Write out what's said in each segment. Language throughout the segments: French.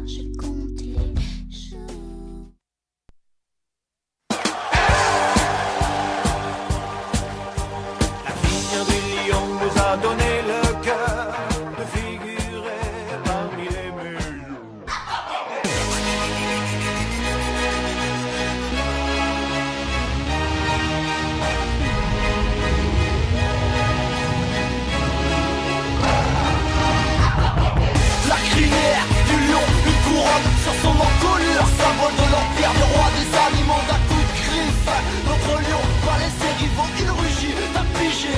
je compte les jours. La fille du lion nous a donné le cœur de figurer parmi les millions. La crinière du lion, une couronne sur son encolure, symbole de l'empire, le roi des animaux d'un coup de griffe. Notre lion va laisser rivaux, il rugit, t'as pigé.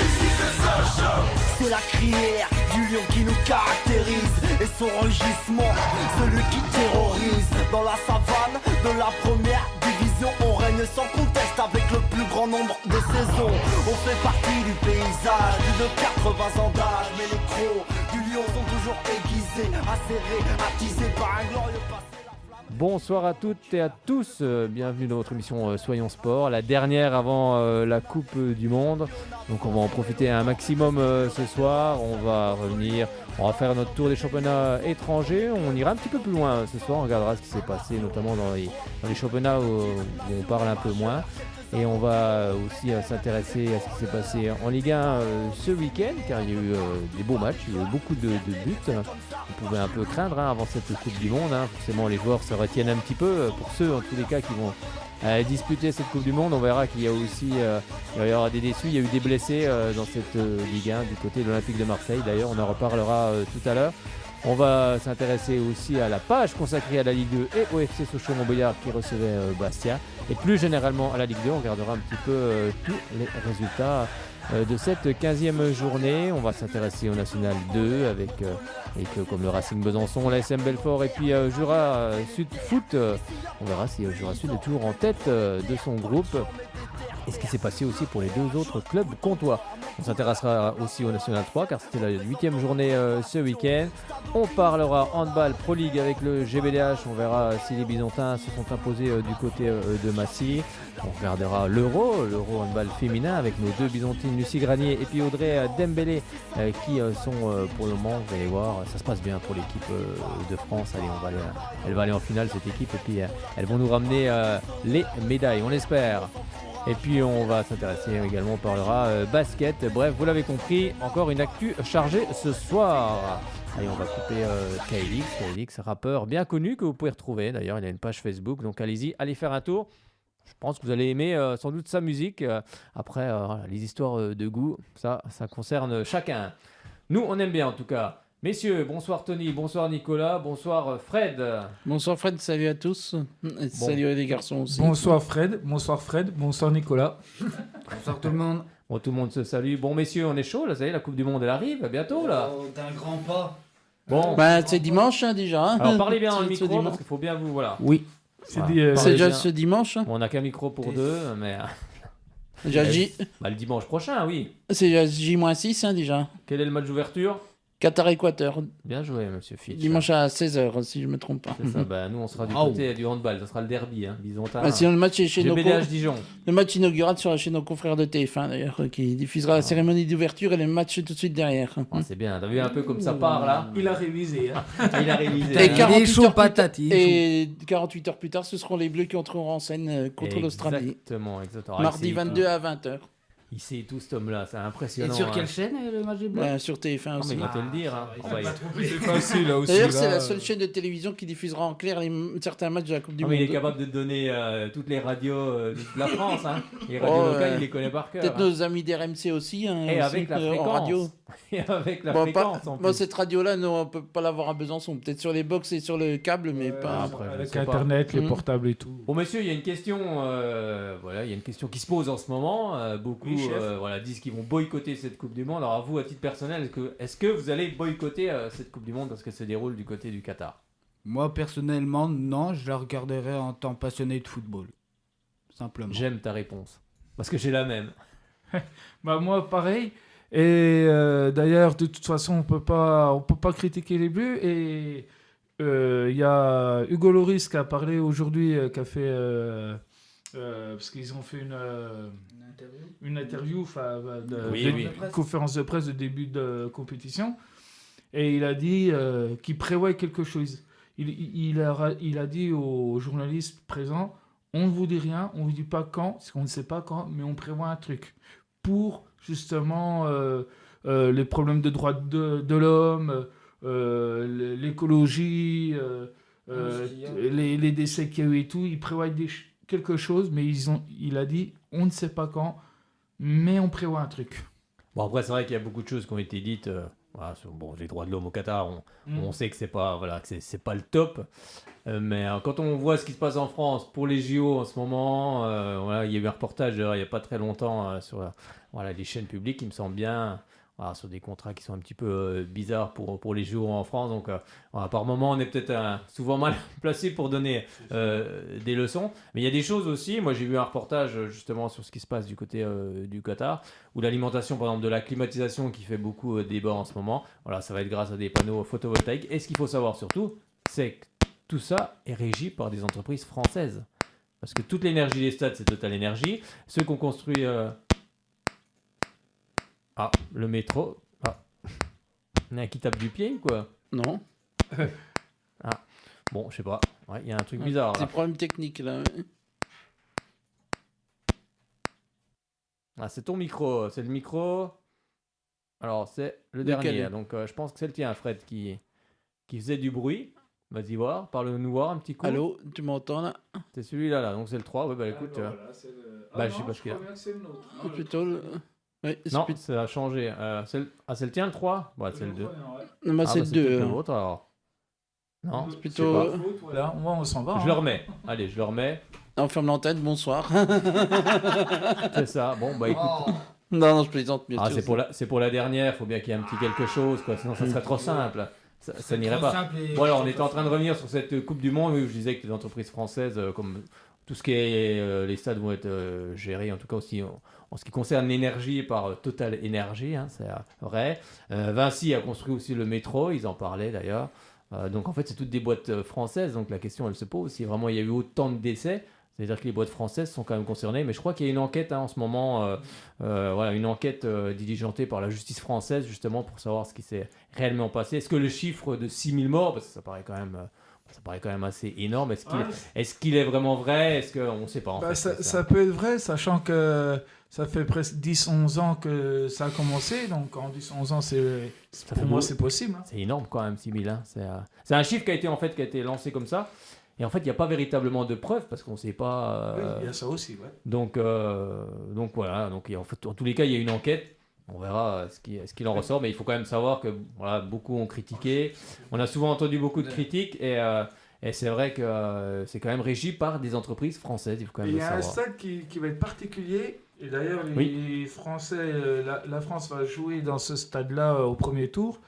Ici c'est Sacha. C'est la crinière du lion qui nous caractérise, et son rugissement, celui qui terrorise. Dans la savane de la première division, on règne sans conteste avec le plus grand nombre de saisons. On fait partie du paysage, plus de 80 ans d'âge, mais les crocs du lion sont toujours aiguisés, acérés, attisés par un glorieux passé. Bonsoir à toutes et à tous, bienvenue dans votre émission Soyons Sport, la dernière avant la Coupe du Monde. Donc on va en profiter un maximum ce soir, on va revenir, on va faire notre tour des championnats étrangers, on ira un petit peu plus loin ce soir, on regardera ce qui s'est passé notamment dans les championnats où on parle un peu moins. Et on va aussi s'intéresser à ce qui s'est passé en Ligue 1 ce week-end, car il y a eu des beaux matchs, il y a eu beaucoup de buts. On pouvait un peu craindre avant cette Coupe du Monde. Forcément, les joueurs se retiennent un petit peu. Pour ceux, en tous les cas, qui vont disputer cette Coupe du Monde, on verra qu'il y a aussi il y aura des déçus. Il y a eu des blessés dans cette Ligue 1 du côté de l'Olympique de Marseille. D'ailleurs, on en reparlera tout à l'heure. On va s'intéresser aussi à la page consacrée à la Ligue 2 et au FC Sochaux-Montbéliard qui recevait Bastia. Et plus généralement à la Ligue 2, on regardera un petit peu tous les résultats de cette 15e journée. On va s'intéresser au National 2 avec comme le Racing Besançon, l'ASM Belfort et puis Jura Sud Foot. On verra si Jura Sud est toujours en tête de son groupe. Et ce qui s'est passé aussi pour les deux autres clubs comtois. On s'intéressera aussi au National 3 car c'était la 8e journée ce week-end. On parlera handball Pro League avec le GBDH. On verra si les Byzantins se sont imposés du côté de Massy. On regardera l'Euro handball féminin avec nos deux Byzantines Lucie Granier et puis Audrey Dembélé qui sont pour le moment, vous allez voir, ça se passe bien pour l'équipe de France. Allez, elle va aller en finale cette équipe et puis elles vont nous ramener les médailles, on l'espère. Et puis on va s'intéresser également, on parlera basket. Bref, vous l'avez compris, encore une actu chargée ce soir. Allez, on va couper Kaelix, rappeur bien connu que vous pouvez retrouver. D'ailleurs, il a une page Facebook, donc allez-y, allez faire un tour. Je pense que vous allez aimer sans doute sa musique. Après, les histoires de goût, ça concerne chacun. Nous, on aime bien en tout cas. Messieurs, bonsoir Tony, bonsoir Nicolas, bonsoir Fred. Bonsoir Fred, salut à tous. Salut les garçons aussi. Bonsoir Fred, bonsoir Nicolas. Bonsoir tout le monde. Bon, tout le monde se salue. Bon messieurs, on est chaud là, ça y est, la Coupe du Monde elle arrive bientôt là. D'un grand pas. Bon. C'est dimanche déjà. Alors parlez bien dans le micro parce qu'il faut bien vous, voilà. Oui. C'est déjà ce dimanche. Bon, on n'a qu'un micro pour deux, mais... Déjà le dimanche prochain, oui. C'est déjà J-6 déjà. Quel est le match d'ouverture ? Qatar-Équateur. Bien joué, monsieur Fitch. Dimanche à 16h, si je ne me trompe pas. C'est ça, nous on sera du côté du handball, ça sera le derby, Byzantin. Sinon, le match est chez GBDH Dijon. Le match inaugural sera chez nos confrères de TF1 d'ailleurs, qui diffusera la cérémonie d'ouverture et le match tout de suite derrière. C'est bien, t'as vu un peu comme ça part là. Il a révisé. Il a révisé. Et 48 heures plus tard, ce seront les Bleus qui entreront en scène contre l'Australie. Exactement. Mardi 22 à 20h. Il sait tout cet homme-là, c'est impressionnant. Et sur quelle chaîne le match des Bleus ? Sur TF1 aussi. Il va te le dire. C'est facile là aussi. D'ailleurs, c'est la seule chaîne de télévision qui diffusera en clair certains matchs de la Coupe du Monde. Il est capable de te donner toutes les radios de toute la France. Les radios locales, il les connaît par cœur. Peut-être nos amis d'RMC aussi. Et avec la fréquence. Radio. Et avec la fréquence en plus. Cette radio-là, on ne peut pas l'avoir à Besançon. Peut-être sur les box et sur le câble, mais pas après. Avec Internet, les portables et tout. Bon, messieurs, il y a une question, il y a une question qui se pose en ce moment. Beaucoup disent qu'ils vont boycotter cette Coupe du Monde. Alors, à vous, à titre personnel, est-ce que vous allez boycotter cette Coupe du Monde parce qu'elle se déroule du côté du Qatar ? Moi, personnellement, non. Je la regarderai en tant que passionné de football. Simplement. J'aime ta réponse. Parce que j'ai la même. Moi, pareil. Et d'ailleurs, de toute façon, on peut pas critiquer les Bleus. Et il y a Hugo Lloris qui a parlé aujourd'hui, qui a fait... parce qu'ils ont fait une interview, une conférence de presse de début de compétition, et il a dit qu'il prévoit quelque chose. il a dit aux journalistes présents, on ne vous dit rien, on ne vous dit pas quand, parce qu'on ne sait pas quand, mais on prévoit un truc pour justement les problèmes de droits de l'homme, l'écologie, les décès qu'il y a eu et tout. Ils prévoient quelque chose, mais il a dit, on ne sait pas quand, mais on prévoit un truc. Bon, après, c'est vrai qu'il y a beaucoup de choses qui ont été dites. Voilà, sur les droits de l'homme au Qatar, on sait que c'est pas, voilà, que c'est pas le top. Mais quand on voit ce qui se passe en France pour les JO en ce moment, voilà, il y a eu un reportage il n'y a pas très longtemps sur voilà, les chaînes publiques, il me semble bien, voilà, sur des contrats qui sont un petit peu bizarres pour les JO en France. Donc, voilà, par moment, on est peut-être souvent mal placé pour donner des leçons. Mais il y a des choses aussi. Moi, j'ai vu un reportage justement sur ce qui se passe du côté du Qatar, où l'alimentation, par exemple, de la climatisation qui fait beaucoup débat en ce moment, voilà, ça va être grâce à des panneaux photovoltaïques. Et ce qu'il faut savoir surtout, c'est que tout ça est régi par des entreprises françaises. Parce que toute l'énergie des stades, c'est Total Energy. Ceux qui ont construit... le métro. Il y en a qui tape du pied ou quoi? Non. Bon, je sais pas. Ouais, il y a un truc bizarre. Petit problème technique là. C'est ton micro. C'est le micro. Alors, c'est le Lequel? dernier. Donc, je pense que c'est le tien, Fred, qui faisait du bruit. Vas-y voir. Parle-nous voir un petit coup. Allô, tu m'entends là? C'est celui-là, là. Donc, c'est le 3. Ouais, bah écoute. Voilà, c'est le... je sais pas ce qu'il y a. C'est le nôtre. Ou plutôt le... Oui, Non, ça a changé. C'est le tien, le 3? Ouais, c'est le 2. Non, moi c'est le 2. peut-être le vôtre, alors. Non, C'est je plutôt... sais pas. Voilà, on s'en va. Je le remets. Allez, je le remets. On ferme l'antenne, bonsoir. C'est ça. Bon, bah écoute. Non, je plaisante. Bien sûr. C'est pour la dernière. Faut bien qu'il y ait un petit quelque chose, quoi. Sinon, ça serait trop simple. Ça n'irait pas. Bon, alors, on était en train de revenir sur cette Coupe du Monde où je disais que les entreprises françaises, comme tout ce qui est les stades vont être gérés, en tout cas aussi en ce qui concerne l'énergie par Total Energy, hein, c'est vrai. Vinci a construit aussi le métro, ils en parlaient d'ailleurs. Donc en fait, c'est toutes des boîtes françaises. Donc la question, elle se pose si vraiment il y a eu autant de décès. C'est-à-dire que les boîtes françaises sont quand même concernées. Mais je crois qu'il y a une enquête en ce moment, voilà, une enquête diligentée par la justice française justement pour savoir ce qui s'est réellement passé. Est-ce que le chiffre de 6000 morts, parce que ça paraît quand même assez énorme, est-ce qu'il est vraiment vrai? Est-ce qu'on ne sait pas en fait, ça peut être vrai, sachant que ça fait presque 10-11 ans que ça a commencé. Donc en 10-11 ans, pour moi, c'est possible. Hein. C'est énorme quand même, 6000. Hein. C'est un chiffre qui a été lancé comme ça. Et en fait, il n'y a pas véritablement de preuves parce qu'on ne sait pas. Oui, il y a ça aussi, ouais. Donc voilà. Donc, en fait, en tous les cas, il y a une enquête. On verra ce qu'il en ressort. Mais il faut quand même savoir que voilà, beaucoup ont critiqué. On a souvent entendu beaucoup de critiques. Et c'est vrai que c'est quand même régi par des entreprises françaises. Il faut quand même le savoir. Il y a un stade qui va être particulier. Et d'ailleurs, les Français, la France va jouer dans ce stade-là au premier tour.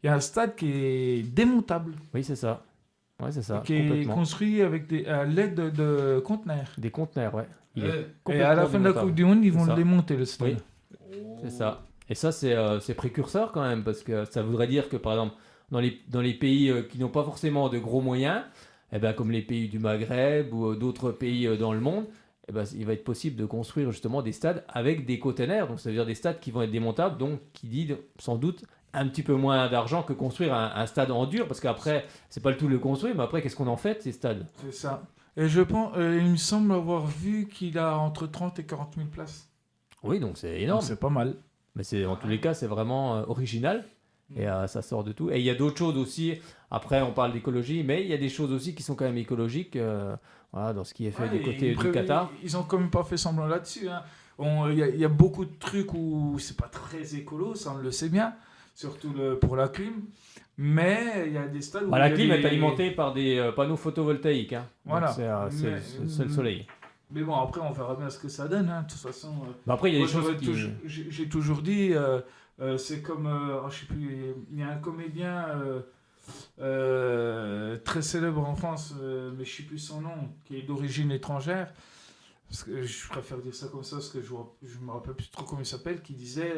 Il y a un stade qui est démontable. Oui, c'est ça. Ouais, c'est ça. Qui est construit à l'aide de conteneurs. Des conteneurs, ouais. Et à la fin de la Coupe du Monde, ils vont le démonter, le stade. Oui, c'est ça. Et ça, c'est précurseur quand même, parce que ça voudrait dire que, par exemple, dans les pays qui n'ont pas forcément de gros moyens, comme les pays du Maghreb ou d'autres pays dans le monde, il va être possible de construire justement des stades avec des conteneurs. Donc, ça veut dire des stades qui vont être démontables, donc qui dit sans doute un petit peu moins d'argent que construire un stade en dur, parce qu'après, c'est pas le tout de le construire, mais après, qu'est-ce qu'on en fait de ces stades? C'est ça. Et je pense, il me semble avoir vu qu'il a entre 30 et 40 000 places. Oui, donc c'est énorme. Donc, c'est pas mal. Mais en tous les cas, c'est vraiment original. Et ça sort de tout. Et il y a d'autres choses aussi. Après, on parle d'écologie, mais il y a des choses aussi qui sont quand même écologiques voilà, dans ce qui est fait du côté du Qatar. Ils ont quand même pas fait semblant là-dessus. Hein. Il y a beaucoup de trucs où c'est pas très écolo, ça on le sait bien. Surtout pour la clim. Mais il y a des stades où... la clim est alimentée par des panneaux photovoltaïques. Hein. Voilà. C'est le soleil. Mais bon, après, on verra bien ce que ça donne. Hein. De toute façon... après, il y a des choses qui... J'ai toujours dit... c'est comme... je sais plus... Il y a un comédien très célèbre en France, mais je sais plus son nom, qui est d'origine étrangère. Parce que je préfère dire ça comme ça, parce que je me rappelle plus trop comment il s'appelle, qui disait...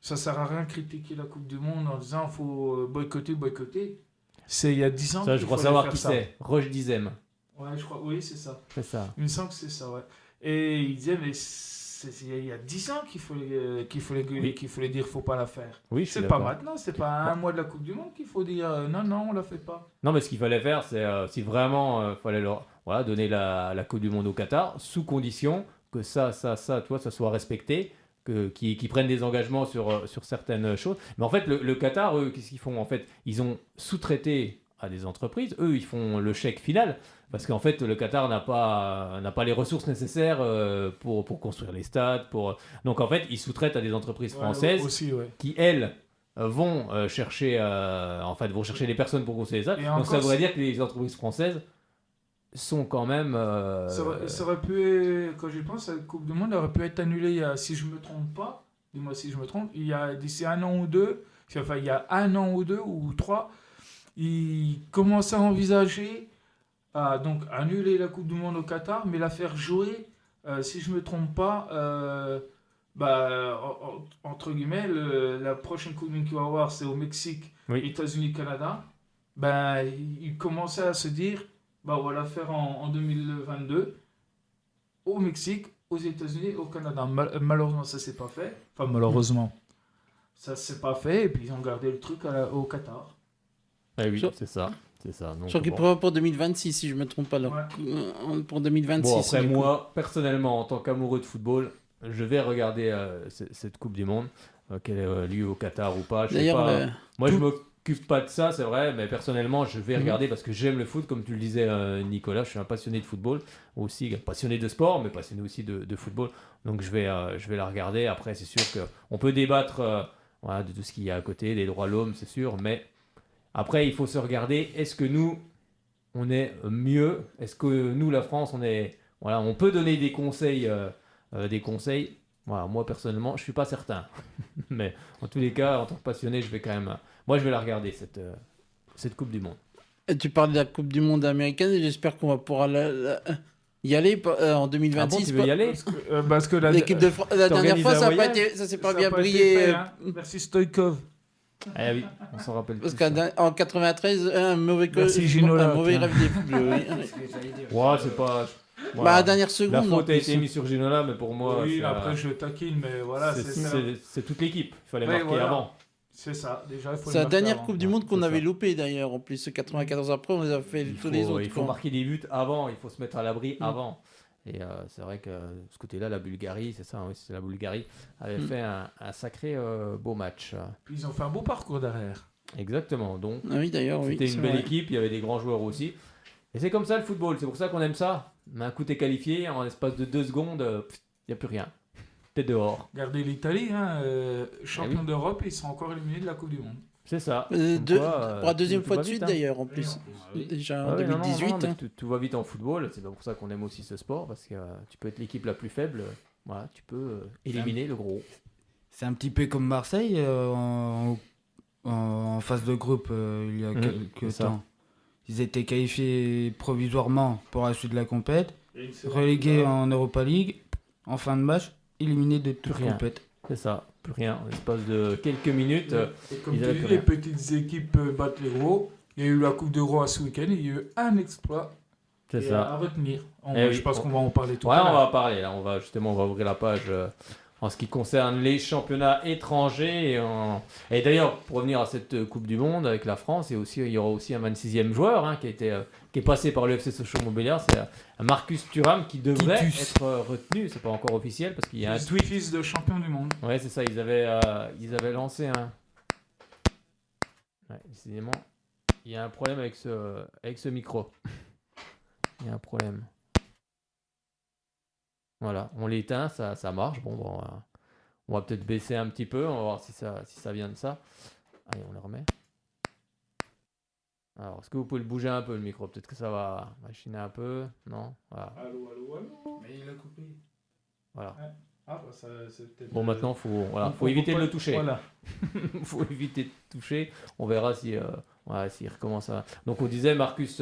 ça sert à rien de critiquer la Coupe du Monde en disant qu'il faut boycotter. C'est il y a 10 ans. Ça, je crois savoir qui c'est. Roche Dizem. Ouais, je crois. Oui, c'est ça. C'est ça. Il me semble que c'est ça, ouais. Et il disait, mais il y a 10 ans qu'il faut les gueuler, Oui. qu'il faut les dire faut pas la faire. Oui, je suis C'est pas d'accord. maintenant, c'est pas à un mois de la Coupe du Monde qu'il faut dire non, on la fait pas. Non, mais ce qu'il fallait faire, c'est si vraiment fallait leur donner la Coupe du Monde au Qatar, sous condition que ça, toi, ça soit respecté, qu'ils prennent des engagements sur certaines choses. Mais en fait, le Qatar, eux, qu'est-ce qu'ils font? En fait, ils ont sous-traité à des entreprises. Eux, ils font le chèque final. Parce qu'en fait, le Qatar n'a pas les ressources nécessaires pour construire les stades. Donc, en fait, ils sous-traitent à des entreprises françaises Aussi, ouais. qui, elles, vont chercher des personnes pour construire les stades. Et Donc, encore, ça voudrait dire que les entreprises françaises sont quand même... Ça aurait pu, quand j'y pense, la Coupe du Monde aurait pu être annulée, si je me trompe pas, dis-moi si je me trompe, d'ici un an ou deux, enfin il y a un an ou deux ou trois, ils commençaient à envisager donc annuler la Coupe du Monde au Qatar, mais la faire jouer, si je me trompe pas, entre guillemets, la prochaine Coupe du Monde qu'il va y avoir, c'est au Mexique, Oui. États-Unis, Canada. Ils commençaient à se dire, on va la faire en 2022 au Mexique, aux États-Unis, au Canada. Malheureusement, ça s'est pas fait. Enfin, malheureusement, ça s'est pas fait. Et puis, ils ont gardé le truc au Qatar. Eh oui, Sur- c'est ça. Donc, Je crois qu'il bon. prévoit pour 2026, si je me trompe pas. Pour 2026. Bon, après, du coup. moi, personnellement, en tant qu'amoureux de football, je vais regarder cette Coupe du Monde, qu'elle ait lieu au Qatar ou pas. Je sais D'ailleurs, pas. Moi, je tout- m'occupe pas de ça, c'est vrai, mais personnellement, je vais Mhm. regarder parce que j'aime le foot, comme tu le disais, Nicolas. Je suis un passionné de football, aussi passionné de sport, mais passionné aussi de football. Donc, je vais la regarder. Après, c'est sûr qu'on peut débattre de tout ce qu'il y a à côté, des droits de l'homme, c'est sûr, mais après, il faut se regarder. Est-ce que nous, on est mieux? Est-ce que nous, la France, on peut donner des conseils, Voilà, moi personnellement, je suis pas certain. Mais en tous les cas, en tant que passionné, je vais quand même. Moi, je vais la regarder cette Coupe du Monde. Et tu parles de la Coupe du Monde américaine et j'espère qu'on va pouvoir y aller en 2026. Ah bon, tu veux y aller? Parce que L'équipe de la dernière T'organises fois, un ça voyage s'est pas ça bien a pas été brillé. fait, hein. Merci Stoïkov. Ah oui, on s'en rappelle Parce tous, ça. qu'en 93, un mauvais Merci, Ginola, un mauvais tiens. rêve des Bleus, oui. Ouais, c'est pas. Bah, voilà. à la dernière La seconde. en faute a plus. été mise sur Ginola, mais pour moi, Oui, c'est, après je taquine, mais voilà, c'est toute l'équipe. Il fallait Oui, marquer voilà. avant. c'est ça. Déjà, il faut C'est le la marquer dernière avant. Coupe du Monde qu'on c'est avait ça. loupé d'ailleurs. En plus, 94 après, on les a fait tous les autres. Il faut quoi. marquer des buts avant, il faut se mettre à l'abri avant. Et c'est vrai que ce côté-là, la Bulgarie, c'est ça, oui, c'est la Bulgarie, avait fait un sacré beau match. Puis ils ont fait un beau parcours derrière. Exactement, donc Ah oui, d'ailleurs, oui. c'était c'est une belle vrai. équipe, il y avait des grands joueurs aussi. Et c'est comme ça le football, c'est pour ça qu'on aime ça. Un coup t'es qualifié, en l'espace de 2 secondes, il n'y a plus rien. T'es dehors. Regardez l'Italie, champion Ah oui. d'Europe, ils sont encore éliminés de la Coupe du Monde. C'est ça. Pour la deuxième fois de suite d'ailleurs, en plus. Déjà en 2018. mais hein. tout va vite en football, c'est pour ça qu'on aime aussi ce sport, parce que tu peux être l'équipe la plus faible, voilà, tu peux éliminer le gros. C'est un petit peu comme Marseille en phase de groupe il y a c'est quelques ça. temps. Ils étaient qualifiés provisoirement pour la suite de la compète, relégués en Europa League, en fin de match, éliminés de toute rien. compète. C'est ça, plus rien. En l'espace de quelques minutes, Et comme ils tu avaient dis, plus les rien. petites équipes battent les gros. Il y a eu la Coupe d'Euro à ce week-end, il y a eu un exploit c'est et ça. à retenir. Eh Je oui, pense qu'on va en parler tout Ouais, à on l'heure. va en parler là. On va ouvrir la page en ce qui concerne les championnats étrangers. Et d'ailleurs, pour revenir à cette Coupe du Monde avec la France, il y aura aussi un 26e joueur qui est passé par le FC Sochaux-Montbéliard. C'est Marcus Thuram qui devrait Titus. être retenu. C'est pas encore officiel parce qu'il y a un tweet. Fils de champion du monde. Ouais, c'est ça. Ils avaient lancé un. Ouais, décidément, il y a un problème avec ce micro. Il y a un problème. Voilà, on l'éteint, ça marche. Bon, on va peut-être baisser un petit peu. On va voir si ça vient de ça. Allez, on le remet. Alors, est-ce que vous pouvez le bouger un peu le micro? Peut-être que ça va machiner un peu. Non? Voilà. Allô. Mais il a coupé. Voilà. Ah, bah, ça, c'est peut-être. Bon, maintenant, faut faut éviter de pas- le toucher. Voilà. Faut éviter de toucher. On verra s'il recommence à. Donc on disait Marcus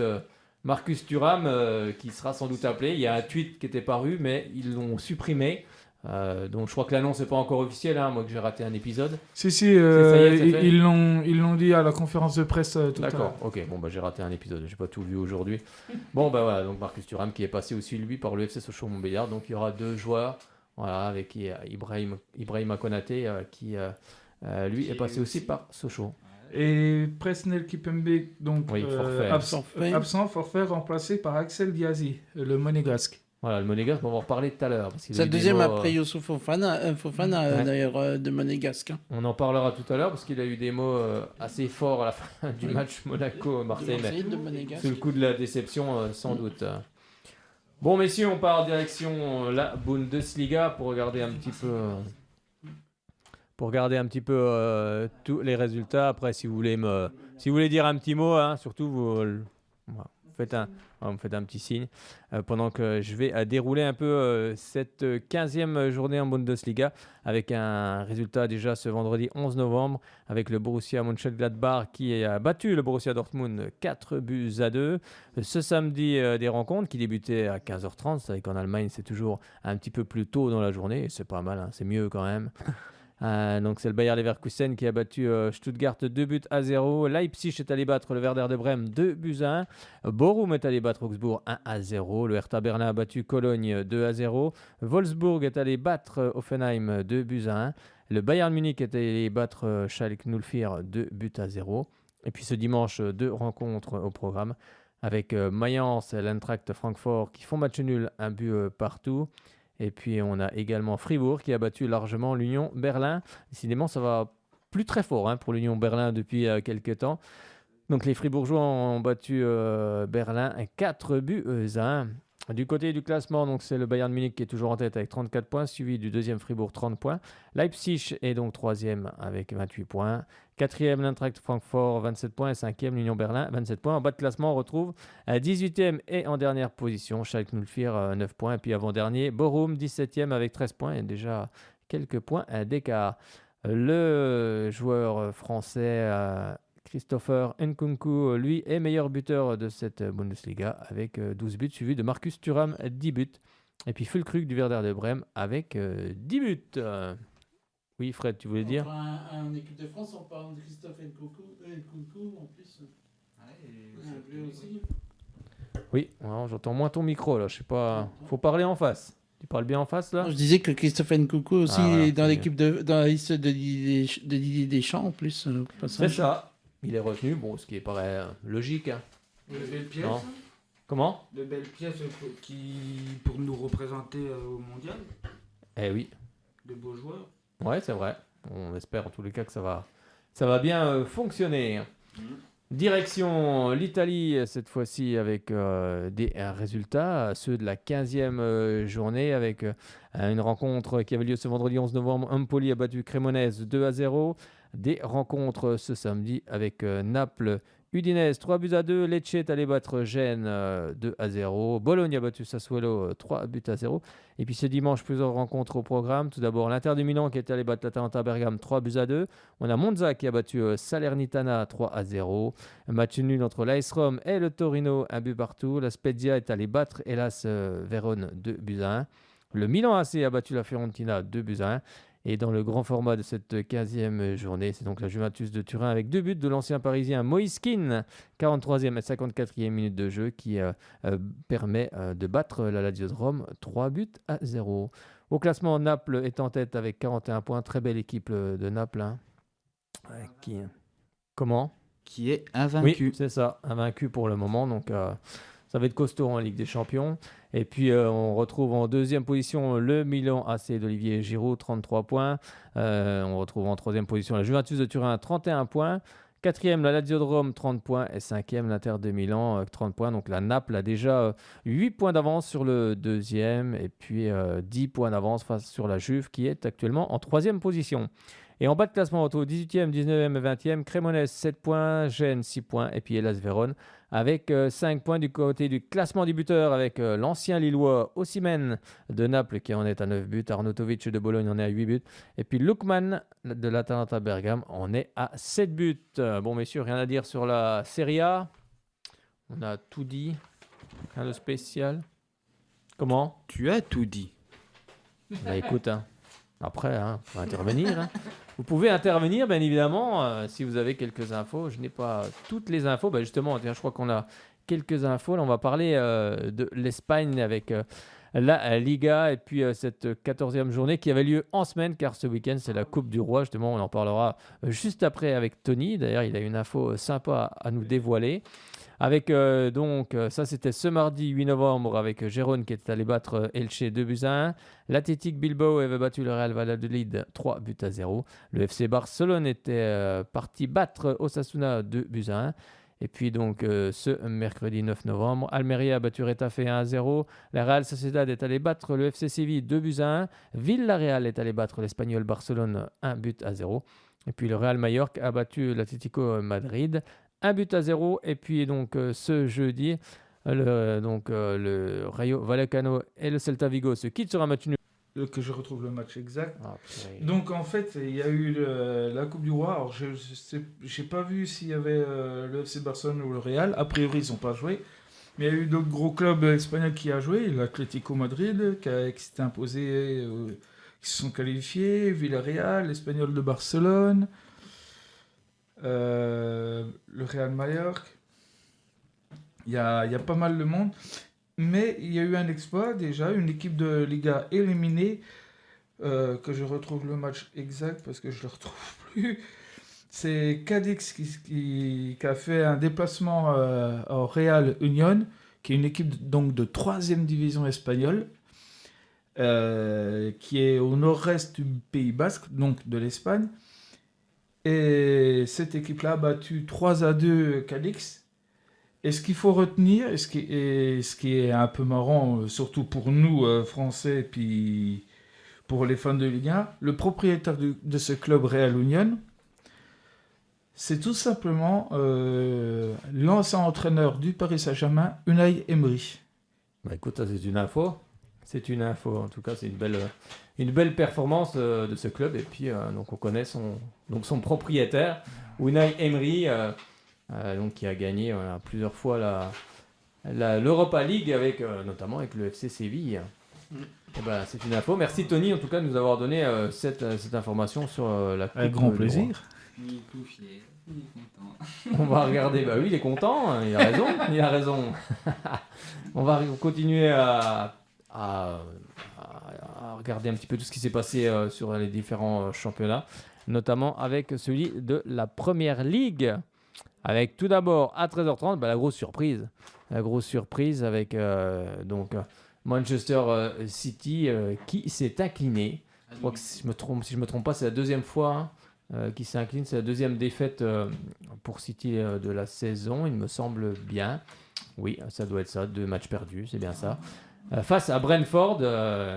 Thuram qui sera sans doute appelé. Il y a un tweet qui était paru, mais ils l'ont supprimé. Donc je crois que l'annonce n'est pas encore officielle. Moi que j'ai raté un épisode. Si, ça y est, c'est fait. ils l'ont dit à la conférence de presse tout à l'heure. D'accord. Ok. Bon j'ai raté un épisode. J'ai pas tout vu aujourd'hui. Bon voilà. Donc Marcus Thuram qui est passé aussi lui par le FC Sochaux-Montbéliard. Donc il y aura 2 joueurs. Voilà, avec Ibrahima Konaté qui lui est passé aussi par Sochaux. Et Presnel Kipembe, donc Oui, forfait. absent, forfait, remplacé par Axel Diazy, le monégasque. Voilà, le Monégasque, on va en reparler tout à l'heure. parce qu'il a C'est le eu des deuxième mots, après Youssouf Fofana, Ouais. d'ailleurs, de Monégasque. Hein. On en parlera tout à l'heure parce qu'il a eu des mots assez forts à la fin du match Monaco-Marseille, mais De Monégasque. sous le coup de la déception, sans doute. Bon, messieurs, on part en direction la Bundesliga pour regarder un petit peu, tous les résultats. Après, si vous voulez dire un petit mot, hein, surtout vous me faites un petit signe pendant que je vais dérouler un peu cette 15e journée en Bundesliga avec un résultat déjà ce vendredi 11 novembre avec le Borussia Mönchengladbach qui a battu le Borussia Dortmund 4-2. Ce samedi, des rencontres qui débutaient à 15h30. C'est vrai qu'en Allemagne, c'est toujours un petit peu plus tôt dans la journée et c'est pas mal, hein, c'est mieux quand même. Donc c'est le Bayer Leverkusen qui a battu Stuttgart 2-0. Leipzig est allé battre le Werder de Brême 2-1. Bochum est allé battre Augsbourg 1-0. Le Hertha Berlin a battu Cologne 2-0. Wolfsburg est allé battre Hoffenheim 2-1. Le Bayern Munich est allé battre Schalke 04 2-0. Et puis ce dimanche, 2 rencontres au programme avec Mayence et l'Eintracht Francfort qui font match nul, un but partout. Et puis on a également Fribourg qui a battu largement l'Union Berlin. Décidément, ça va plus très fort, hein, pour l'Union Berlin depuis quelques temps. Donc les Fribourgeois ont battu Berlin 4-1. Du côté du classement, donc c'est le Bayern Munich qui est toujours en tête avec 34 points, suivi du deuxième Fribourg 30 points. Leipzig est donc troisième avec 28 points. Quatrième, l'Eintracht Francfort 27 points et cinquième, l'Union Berlin 27 points. En bas de classement, on retrouve 18e et en dernière position, Schalke 04 9 points. Et puis avant-dernier, Bochum 17e avec 13 points et déjà quelques points d'écart. Le joueur français Christopher Nkunku, lui, est meilleur buteur de cette Bundesliga avec 12 buts, suivi de Marcus Thuram, 10 buts. Et puis Füllkrug du Werder de Brême avec 10 buts. Oui, Fred, tu voulais dire En équipe de France, on parle de Christophe Nkunku en plus. Lui aussi. Oui, alors, j'entends moins ton micro là, je sais pas. Faut parler en face. Tu parles bien en face là? Je disais que Christophe Nkunku aussi voilà, est dans c'est l'équipe dans la liste de Didier Deschamps en plus. C'est ça. Il est retenu, bon, ce qui paraît logique. Hein. De belles pièces. Non. Comment? De belles pièces pour nous représenter au mondial. Eh oui. De beaux joueurs. Ouais, c'est vrai. On espère en tous les cas que ça va bien fonctionner. Direction l'Italie, cette fois-ci avec des résultats, ceux de la 15e journée, avec une rencontre qui avait lieu ce vendredi 11 novembre. Empoli a battu Cremonese 2-0. Des rencontres ce samedi avec Naples, Udinese 3-2. Lecce est allé battre Gênes 2-0. Bologne a battu Sassuolo 3-0. Et puis ce dimanche, plusieurs rencontres au programme. Tout d'abord, l'Inter de Milan qui est allé battre l'Atalanta Bergame 3-2. On a Monza qui a battu Salernitana 3-0. Un match nul entre l'AS Rome et le Torino, un but partout. La Spezia est allé battre, hélas, Vérone 2-1. Le Milan AC a battu la Fiorentina 2-1. Et dans le grand format de cette 15e journée, c'est donc la Juventus de Turin avec 2 buts de l'ancien parisien Moïse Kean, 43e et 54e minute de jeu, qui permet de battre la Lazio de Rome 3-0. Au classement, Naples est en tête avec 41 points. Très belle équipe de Naples. Hein. Comment? Qui est invaincu. Oui, c'est ça, invaincu pour le moment. Donc ça va être costaud en Ligue des Champions. Et puis on retrouve en deuxième position le Milan AC d'Olivier Giroud, 33 points. On retrouve en troisième position la Juventus de Turin, 31 points. Quatrième, la Lazio de Rome, 30 points. Et cinquième, l'Inter de Milan, 30 points. Donc la Naples a déjà 8 points d'avance sur le deuxième. Et puis 10 points d'avance face sur la Juve qui est actuellement en troisième position. Et en bas de classement, on retrouve 18e, 19e et 20e. Cremonese, 7 points. Gênes, 6 points. Et puis Hellas Vérone avec 5 points du côté du classement des buteurs avec l'ancien Lillois Osimhen de Naples qui en est à 9 buts. Arnautovic de Bologne en est à 8 buts. Et puis Lookman de l'Atalanta Bergame en est à 7 buts. Bon, messieurs, rien à dire sur la Serie A. On a tout dit. Rien de spécial. Comment? Tu as tout dit. Bah écoute, hein. Après, hein, faut intervenir. Hein. Vous pouvez intervenir, bien évidemment, si vous avez quelques infos. Je n'ai pas toutes les infos. Bah justement, je crois qu'on a quelques infos. Là, on va parler de l'Espagne avec la Liga. Et puis cette 14e journée qui avait lieu en semaine, car ce week-end, c'est la Coupe du Roi. Justement, on en parlera juste après avec Tony. D'ailleurs, il a une info sympa à nous dévoiler. Avec ça c'était ce mardi 8 novembre avec Gérone qui était allé battre Elche 2-1. L'Athletic Bilbao avait battu le Real Valladolid 3-0. Le FC Barcelone était parti battre Osasuna 2-1. Et puis donc ce mercredi 9 novembre, Almeria a battu Retafe 1-0. La Real Sociedad est allé battre le FC Séville 2-1. Villarreal est allé battre l'Espagnol Barcelone 1-0. Et puis le Real Mallorca a battu l'Atlético Madrid 1-0. Et puis donc ce jeudi, le Rayo Vallecano et le Celta Vigo se quittent sur un match nul. Que je retrouve le match exact. Ah, Donc en fait, il y a eu la Coupe du Roi. Alors je n'ai pas vu s'il y avait le FC Barcelone ou le Real. A priori, ils n'ont pas joué. Mais il y a eu d'autres gros clubs espagnols qui ont joué. L'Atlético Madrid qui s'est imposé, qui se sont qualifiés. Villarreal, l'Espagnol de Barcelone. Le Real Mallorca. Il y a pas mal de monde. Mais il y a eu un exploit déjà, une équipe de Liga éliminée, que je retrouve le match exact parce que je ne le retrouve plus. C'est Cadix qui a fait un déplacement au Real Unión, qui est une équipe donc de 3e division espagnole, qui est au nord-est du Pays Basque, donc de l'Espagne. Et cette équipe-là a battu 3-2 Cadix. Et ce qu'il faut retenir, et ce qui est un peu marrant, surtout pour nous, Français, et puis pour les fans de Ligue 1, le propriétaire de ce club Real Unión, c'est tout simplement l'ancien entraîneur du Paris Saint-Germain, Unai Emery. Bah écoute, ça c'est une info. C'est une info. En tout cas, c'est une belle performance de ce club. Et puis, donc on connaît son propriétaire, Unai Emery. Donc qui a gagné plusieurs fois l'Europa League notamment avec le FC Séville. Et ben, c'est une info. Merci Tony en tout cas de nous avoir donné cette information sur la Coupe. Avec grand plaisir. Il est tout fier, il est content. On va regarder. Bah oui, il est content. Il a raison. On va continuer à regarder un petit peu tout ce qui s'est passé sur les différents championnats, notamment avec celui de la Première Ligue. Avec tout d'abord à 13h30, la grosse surprise. La grosse surprise avec Manchester City qui s'est incliné. Je crois que si je me trompe pas, c'est la deuxième fois qui s'incline. C'est la deuxième défaite pour City de la saison, il me semble bien. Oui, ça doit être ça. 2 matchs perdus, c'est bien ça. Face à Brentford,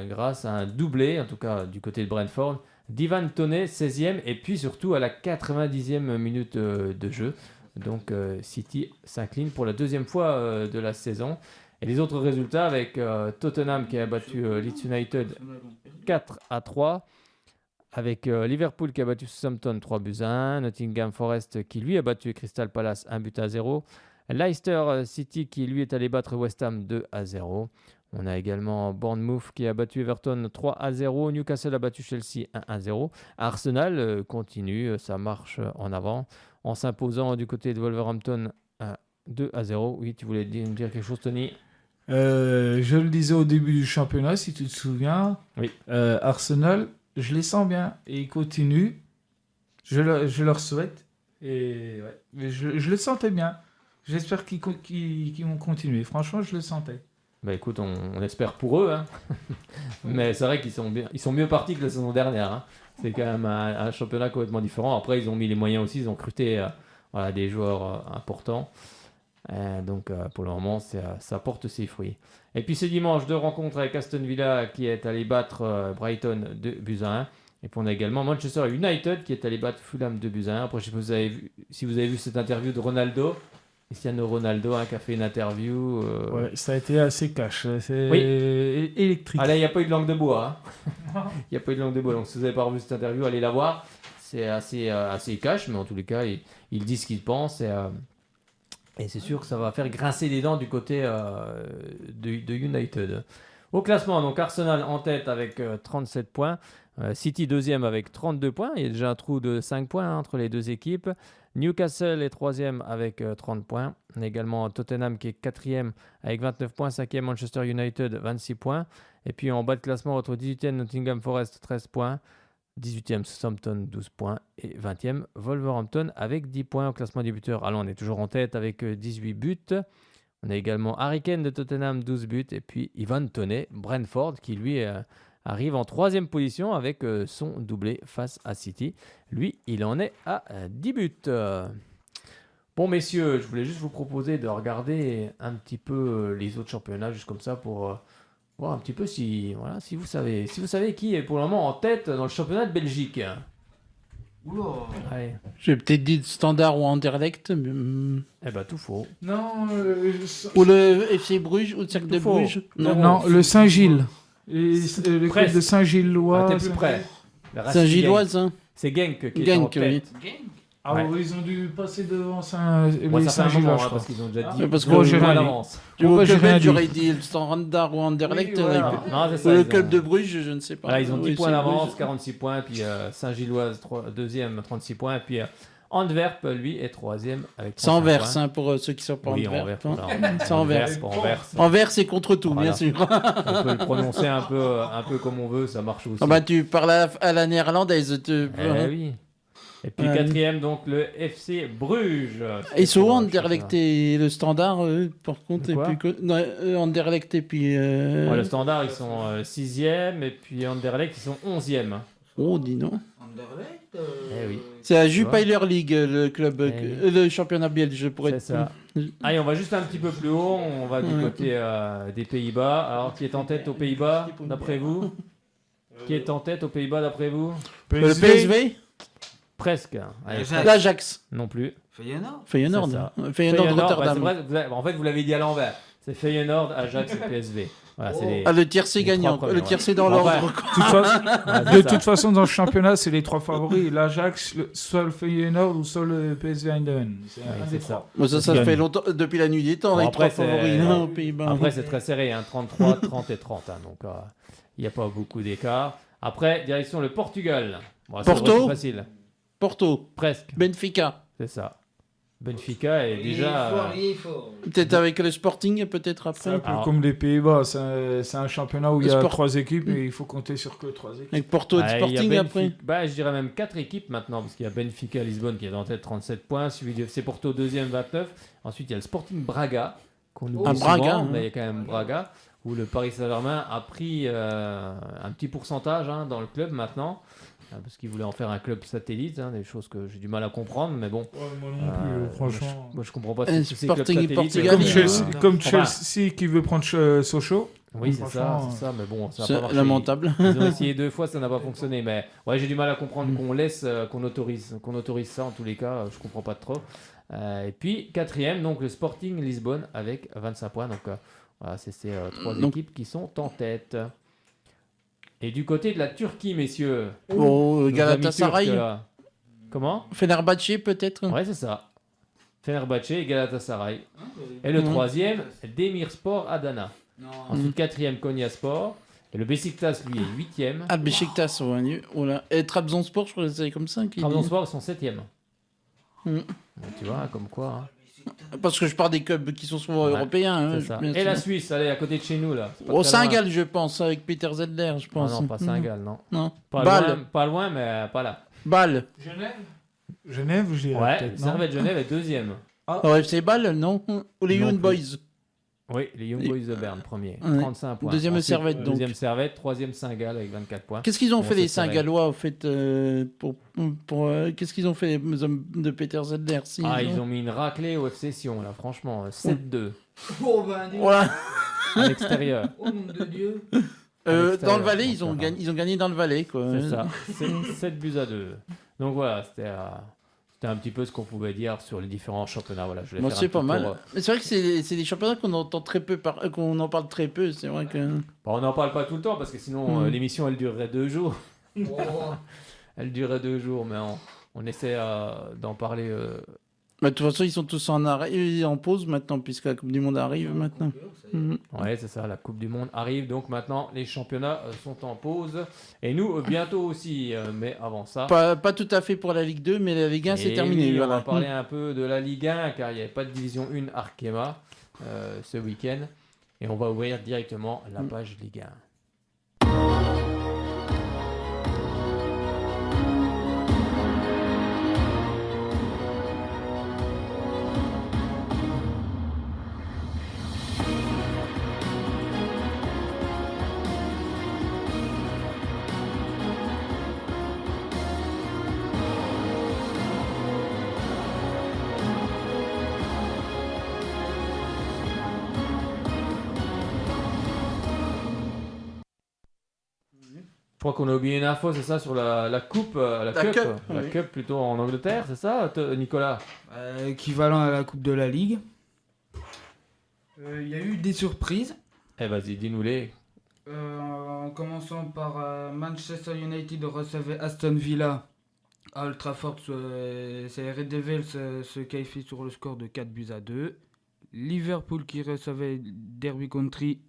grâce à un doublé, en tout cas du côté de Brentford, d'Ivan Toney, 16e, et puis surtout à la 90e minute de jeu. Donc City s'incline pour la deuxième fois de la saison. Et les autres résultats avec Tottenham qui a battu Leeds United 4-3, avec Liverpool qui a battu Southampton 3-1, Nottingham Forest qui lui a battu Crystal Palace 1-0, Leicester City qui lui est allé battre West Ham 2-0. On a également Bournemouth qui a battu Everton 3-0, Newcastle a battu Chelsea 1-0. Arsenal continue sa marche en avant en s'imposant du côté de Wolverhampton 2-0. Oui, tu voulais me dire quelque chose, Tony ? Je le disais au début du championnat, si tu te souviens. Oui. Arsenal, je les sens bien et ils continuent. Je leur souhaite. Et ouais. Mais je le sentais bien. J'espère qu'ils vont continuer. Franchement, je le sentais. Bah écoute, on espère pour eux. Hein. Mais c'est vrai qu'ils sont mieux partis que la saison dernière. Hein. C'est quand même un championnat complètement différent. Après, ils ont mis les moyens aussi. Ils ont recruté des joueurs importants. Donc pour le moment, ça porte ses fruits. Et puis ce dimanche, 2 rencontres avec Aston Villa qui est allé battre Brighton 2-1. Et puis on a également Manchester United qui est allé battre Fulham 2-1. Après, je sais pas si vous avez vu cette interview de Ronaldo. Cristiano Ronaldo qui a fait une interview. Ouais, ça a été assez cash. C'est électrique. Ah là, il n'y a pas eu de langue de bois. Il n'y a pas eu de langue de bois. Donc si vous n'avez pas revu cette interview, allez la voir. C'est assez cash, mais en tous les cas, il dit ce qu'il pense. Et c'est sûr que ça va faire grincer les dents du côté de United. Au classement, donc Arsenal en tête avec 37 points. City deuxième avec 32 points. Il y a déjà un trou de 5 points entre les deux équipes. Newcastle est 3e avec 30 points. On a également Tottenham qui est 4e avec 29 points. 5e Manchester United, 26 points. Et puis en bas de classement, on retrouve 18e Nottingham Forest, 13 points. 18e Southampton, 12 points. Et 20e Wolverhampton avec 10 points au classement des buteurs. Alors on est toujours en tête avec 18 buts. On a également Harry Kane de Tottenham, 12 buts. Et puis Ivan Toney, Brentford, qui lui arrive en 3e position avec son doublé face à City. Lui, il en est à 10 buts. Bon, messieurs, je voulais juste vous proposer de regarder un petit peu les autres championnats, juste comme ça, pour voir un petit peu si vous savez qui est pour le moment en tête dans le championnat de Belgique. Oula. Allez. J'ai peut-être dit Standard ou Anderlecht. Mais... Eh ben, tout faux. Non, Ou le FC Bruges ou le Cercle de Tout faux. Bruges. non, le Saint-Gilles. Le club Presque. de Saint-Gillois. T'es plus près. Le Racing Saint-Gilloise, Genk. hein. C'est Genk qui est en Genk, oui. tête. Ah Ouais. ouais, ils ont dû passer devant Moi, ça fait un moment, Saint-Gillois, je hein, crois. parce qu'ils ont déjà dit. Mais parce que Bon, j'ai j'ai moins rien dit. d'avance. Du Pourquoi j'ai rien Belge, dit j'aurais dit le Standard ou Anderlecht. Oui, voilà. Non, c'est Ou ça. le ils club ont- de Bruges, je ne sais pas. Voilà, ils ont 10 Oui, points c'est d'avance, Bruges. 46 points, puis Saint-Gilloise, 2e, 36 points, et puis Antwerp, lui, est 3e avec 35 C'est Anvers, points. hein, pour ceux qui sont pas Oui, Anvers. Anvers. C'est Anvers. Anvers. Anvers, c'est contre tout, Voilà. bien sûr. On peut le prononcer un peu comme on veut, ça marche aussi. Ah bah, tu parles à la néerlandaise. Eh oui. Et puis Ouais. 4e, donc le FC Bruges. Ils sont où, Pour, Anderlecht et le Standard, par contre, De et quoi puis non, Anderlecht et puis. Ouais, le Standard, ils sont 6e, et puis Anderlecht, ils sont 11e. Oh, dis non. Anderlecht Eh oui. C'est la Tu Jupiler League, le club, Eh le championnat belge, pour C'est être. ça. Allez, on va juste un petit peu plus haut, on va du Ouais. côté des Pays-Bas. Alors, qui est en tête aux Pays-Bas, d'après vous? Qui est en tête aux Pays-Bas, d'après vous? Le PSV, Presque. Allez, Ajax. l'Ajax, non plus. Feyenoord. Feyenoord, C'est ça. Feyenoord ouais, c'est Rotterdam. vrai, en fait, vous l'avez dit à l'envers. C'est Feyenoord, Ajax et PSV. Voilà, c'est les... Ah, le tiercé Les gagnant, trois premiers, le tiercé dans Enfin, l'ordre. De toute façon- Ouais, De c'est ça. toute façon, dans le championnat, c'est les trois favoris. L'Ajax, soit le Feyenoord ou soit le PSV Eindhoven. C'est Oui, un c'est des ça. trois. Bon, ça Parce que- fait longtemps, depuis la nuit des temps, Bon, les après, trois c'est- favoris hein, aux Pays-Bas. Après, c'est très serré, hein, 33, 30 et 30. Hein, donc, il n'y a pas beaucoup d'écart. Après, direction le Portugal. Bon, c'est Porto. aussi facile. Porto, Presque, Benfica, c'est ça. Benfica est déjà... Il est fort. peut-être avec le Sporting, peut-être C'est un après. peu Alors- comme les Pays-Bas. C'est un championnat où il y a Sport- 3 équipes et il faut compter sur que 3 équipes. Avec Porto et il y a Sporting Benfica- après. Bah, je dirais même 4 équipes maintenant, parce qu'il y a Benfica Lisbonne qui est en tête 37 points, suivi du FC Porto 2e 29. Ensuite, il y a le Sporting Braga, qu'on oublie Ah, souvent, Braga, hein. mais il y a quand même Braga, où le Paris Saint-Germain a pris un petit pourcentage hein, dans le club maintenant, parce qu'il voulait en faire un club satellite, hein, des choses que j'ai du mal à comprendre, mais bon. moi non plus, franchement. Moi, je comprends pas Un ce que c'est club Sporting et satellite. Portugal, Comme il- Chelsea, comme Enfin, Chelsea qui veut prendre Sochaux. Oui, c'est ça, franchement, c'est ça, mais bon, ça n'a C'est pas marché. lamentable. Ils ont essayé 2 fois, ça n'a pas fonctionné. Mais ouais, j'ai du mal à comprendre qu'on laisse, qu'on autorise ça en tous les cas. Je comprends pas trop. Et puis 4e, donc le Sporting Lisbonne avec 25 points. Donc voilà, c'est ces 3 Donc- équipes qui sont en tête. Et du côté de la Turquie, messieurs. Bon, nos amis Galatasaray, Turcs, là. Comment? Fenerbahçe peut-être. Ouais, c'est ça. Fenerbahçe et Galatasaray. Et le 3e, Demirspor Adana. Non. Ensuite 4e, Konyaspor. Et le Besiktas, lui, est 8e. Ah, Beşiktaş, ouais. Oh là. Et Trabzonspor, je crois que c'est comme ça. Qu'il dit. Trabzonspor, ils sont 7e. Mm. Tu vois, comme quoi. hein. Parce que je parle des clubs qui sont souvent Ouais, européens. hein, C'est ça. bien Et la sûr. Suisse, allez, à côté de chez nous, là. C'est pas Au très loin. Saint-Gall, je pense, avec Peter Zedler, je Ah pense. non, pas Saint-Gall, non. Non. Pas Bâle. loin, mais pas là. Bâle. Genève, je dirais Ouais, peut-être, non Servette Genève est 2e. Au FC Bâle, non. Ou les Non Young plus. Boys. Oui, les Young Boys de Berne, premier. Ouais. 35 points. Deuxième Ensuite, Servette, donc. Deuxième Servette, troisième Saint-Gall avec 24 points. Qu'est-ce qu'ils ont Bon, fait les c'est serré. Saint-Gallois, au fait, qu'est-ce qu'ils ont fait les hommes de Peter Zedler si, Ah, ils ont mis une raclée au FC Sion, là, franchement. 7-2 Oh, ben, dis- Voilà. à l'extérieur. oh, nom de Dieu. l'extérieur, Dans le Valais, donc, ils ont gagné dans le Valais, quoi. C'est ça. 7 buts à 2. Donc voilà, c'était un petit peu ce qu'on pouvait dire sur les différents championnats. Voilà, je voulais Bon, faire un c'est petit pas mal. tour, Mais c'est vrai que c'est des championnats qu'on entend très peu, qu'on en parle très peu. C'est vrai que. Bon, on n'en parle pas tout le temps parce que sinon l'émission elle durerait 2 jours. Oh. Elle durerait 2 jours, mais on essaie d'en parler Bah, de toute façon, ils sont tous en pause maintenant, puisque la Coupe du Monde arrive maintenant. Mhm. Ouais, c'est ça, la Coupe du Monde arrive, donc maintenant les championnats sont en pause. Et nous, bientôt aussi, mais avant ça... Pas tout à fait pour la Ligue 2, mais la Ligue 1, c'est Et terminé. oui, on voilà. va parler un peu de la Ligue 1, car il n'y avait pas de division 1 Arkema ce week-end. Et on va ouvrir directement la page Ligue 1. Je crois qu'on a oublié une info, c'est ça, sur la coupe, la cup, la oui. cup plutôt en Angleterre, c'est ça, Nicolas? Équivalent à la Coupe de la Ligue. Il y a eu des surprises. Eh vas-y, dis-nous-les. En commençant par Manchester United recevait Aston Villa à Old Trafford. C'est Red Devils se qualifie sur le score de 4-2. Liverpool qui recevait Derby County.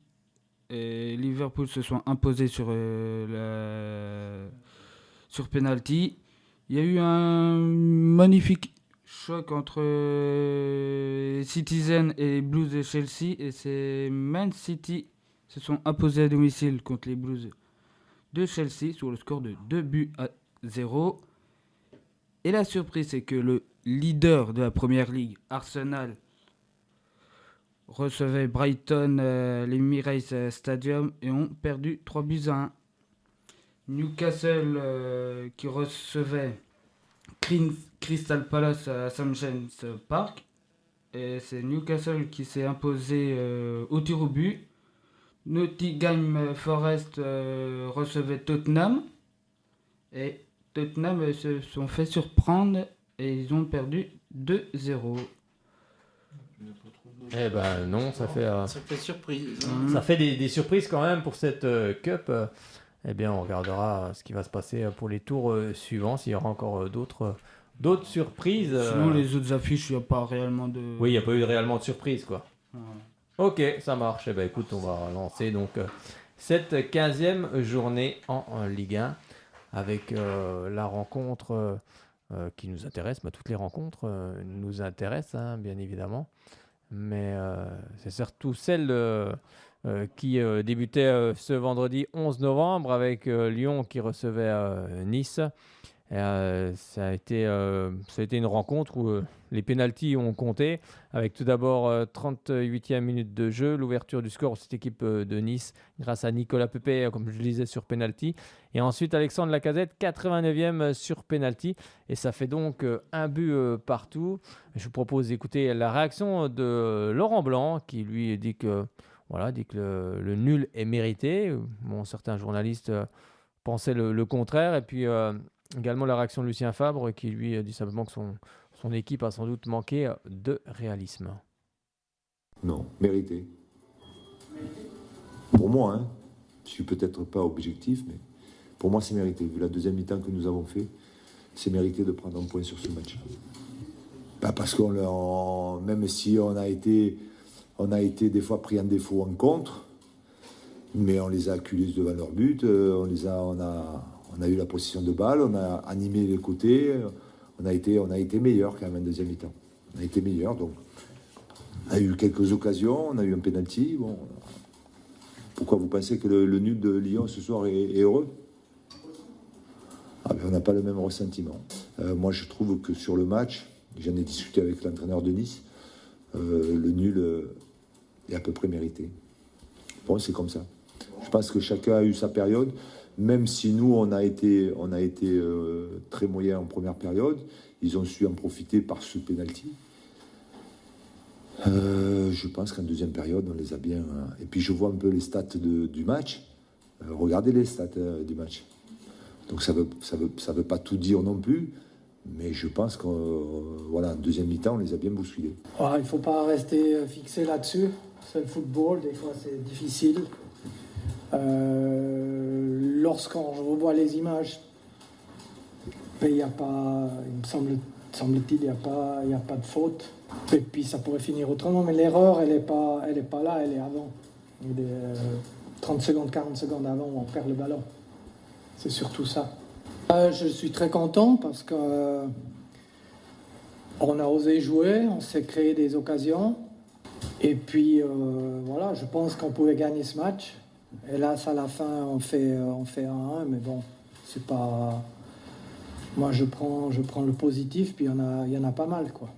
Et Liverpool se sont imposés sur penalty. Il y a eu un magnifique choc entre Citizen et les Blues de Chelsea. Et c'est Man City se sont imposés à domicile contre les Blues de Chelsea sur le score de 2-0. Et la surprise, c'est que le leader de la Première Ligue, Arsenal, recevait Brighton, l'Emirates Stadium, et ont perdu 3-1. Newcastle qui recevait Crystal Palace à St. James Park. Et c'est Newcastle qui s'est imposé au tir au but. Nottingham Forest recevait Tottenham. Et Tottenham se sont fait surprendre et ils ont perdu 2-0. Eh ben non, ça fait surprise. ça fait des surprises quand même pour cette cup. Eh bien, on regardera ce qui va se passer pour les tours suivants, s'il y aura encore d'autres surprises. Sinon, les autres affiches, il n'y a pas réellement de... Oui, il n'y a pas eu réellement de surprise, quoi. Ouais. Ok, ça marche. Eh ben, écoute, on va lancer donc cette 15e journée en Ligue 1 avec la rencontre qui nous intéresse. Bah, toutes les rencontres nous intéressent, hein, bien évidemment. Mais c'est surtout celle qui débutait ce vendredi 11 novembre avec Lyon qui recevait Nice. Et, ça a été une rencontre où les pénaltys ont compté, avec tout d'abord 38e minute de jeu, l'ouverture du score de cette équipe de Nice grâce à Nicolas Pepe, comme je le disais, sur pénalty. Et ensuite Alexandre Lacazette, 89e sur pénalty. Et ça fait donc un but partout. Je vous propose d'écouter la réaction de Laurent Blanc qui lui dit que le nul est mérité. Bon, certains journalistes pensaient le contraire. Et puis également la réaction de Lucien Fabre qui lui dit simplement que son équipe a sans doute manqué de réalisme. Non, mérité. Pour moi, hein, je suis peut-être pas objectif, mais pour moi c'est mérité. Vu la deuxième mi-temps que nous avons fait, c'est mérité de prendre un point sur ce match. Pas parce même si on a été des fois pris en défaut en contre, mais on les a acculés devant leur but, on a eu la possession de balle, on a animé les côtés, on a été meilleur quand même en deuxième mi-temps. On a été meilleur, donc on a eu quelques occasions, on a eu un penalty. Bon, pourquoi vous pensez que le nul de Lyon ce soir est heureux? On n'a pas le même ressentiment. Moi je trouve que sur le match, j'en ai discuté avec l'entraîneur de Nice, le nul est à peu près mérité. Bon, c'est comme ça. Je pense que chacun a eu sa période. Même si nous, on a été très moyen en première période, ils ont su en profiter par ce penalty. Je pense qu'en deuxième période, on les a bien... Et puis je vois un peu les stats du match. Regardez les stats du match. Donc ça veut pas tout dire non plus, mais je pense qu'en deuxième mi-temps, on les a bien bousculés. Il ne faut pas rester fixé là-dessus. C'est le football, des fois c'est difficile. Lorsqu'on revoit les images, il me semble semble-t-il, il n'y a pas de faute. Et puis ça pourrait finir autrement, mais l'erreur, elle est pas là, elle est avant. Il est 30 secondes, 40 secondes avant, on perd le ballon. C'est surtout ça. Je suis très content parce que on a osé jouer, on s'est créé des occasions. Et puis voilà, je pense qu'on pouvait gagner ce match. Hélas, à la fin, on fait 1-1, mais bon, c'est pas... Moi, je prends le positif, puis il y en a pas mal, quoi.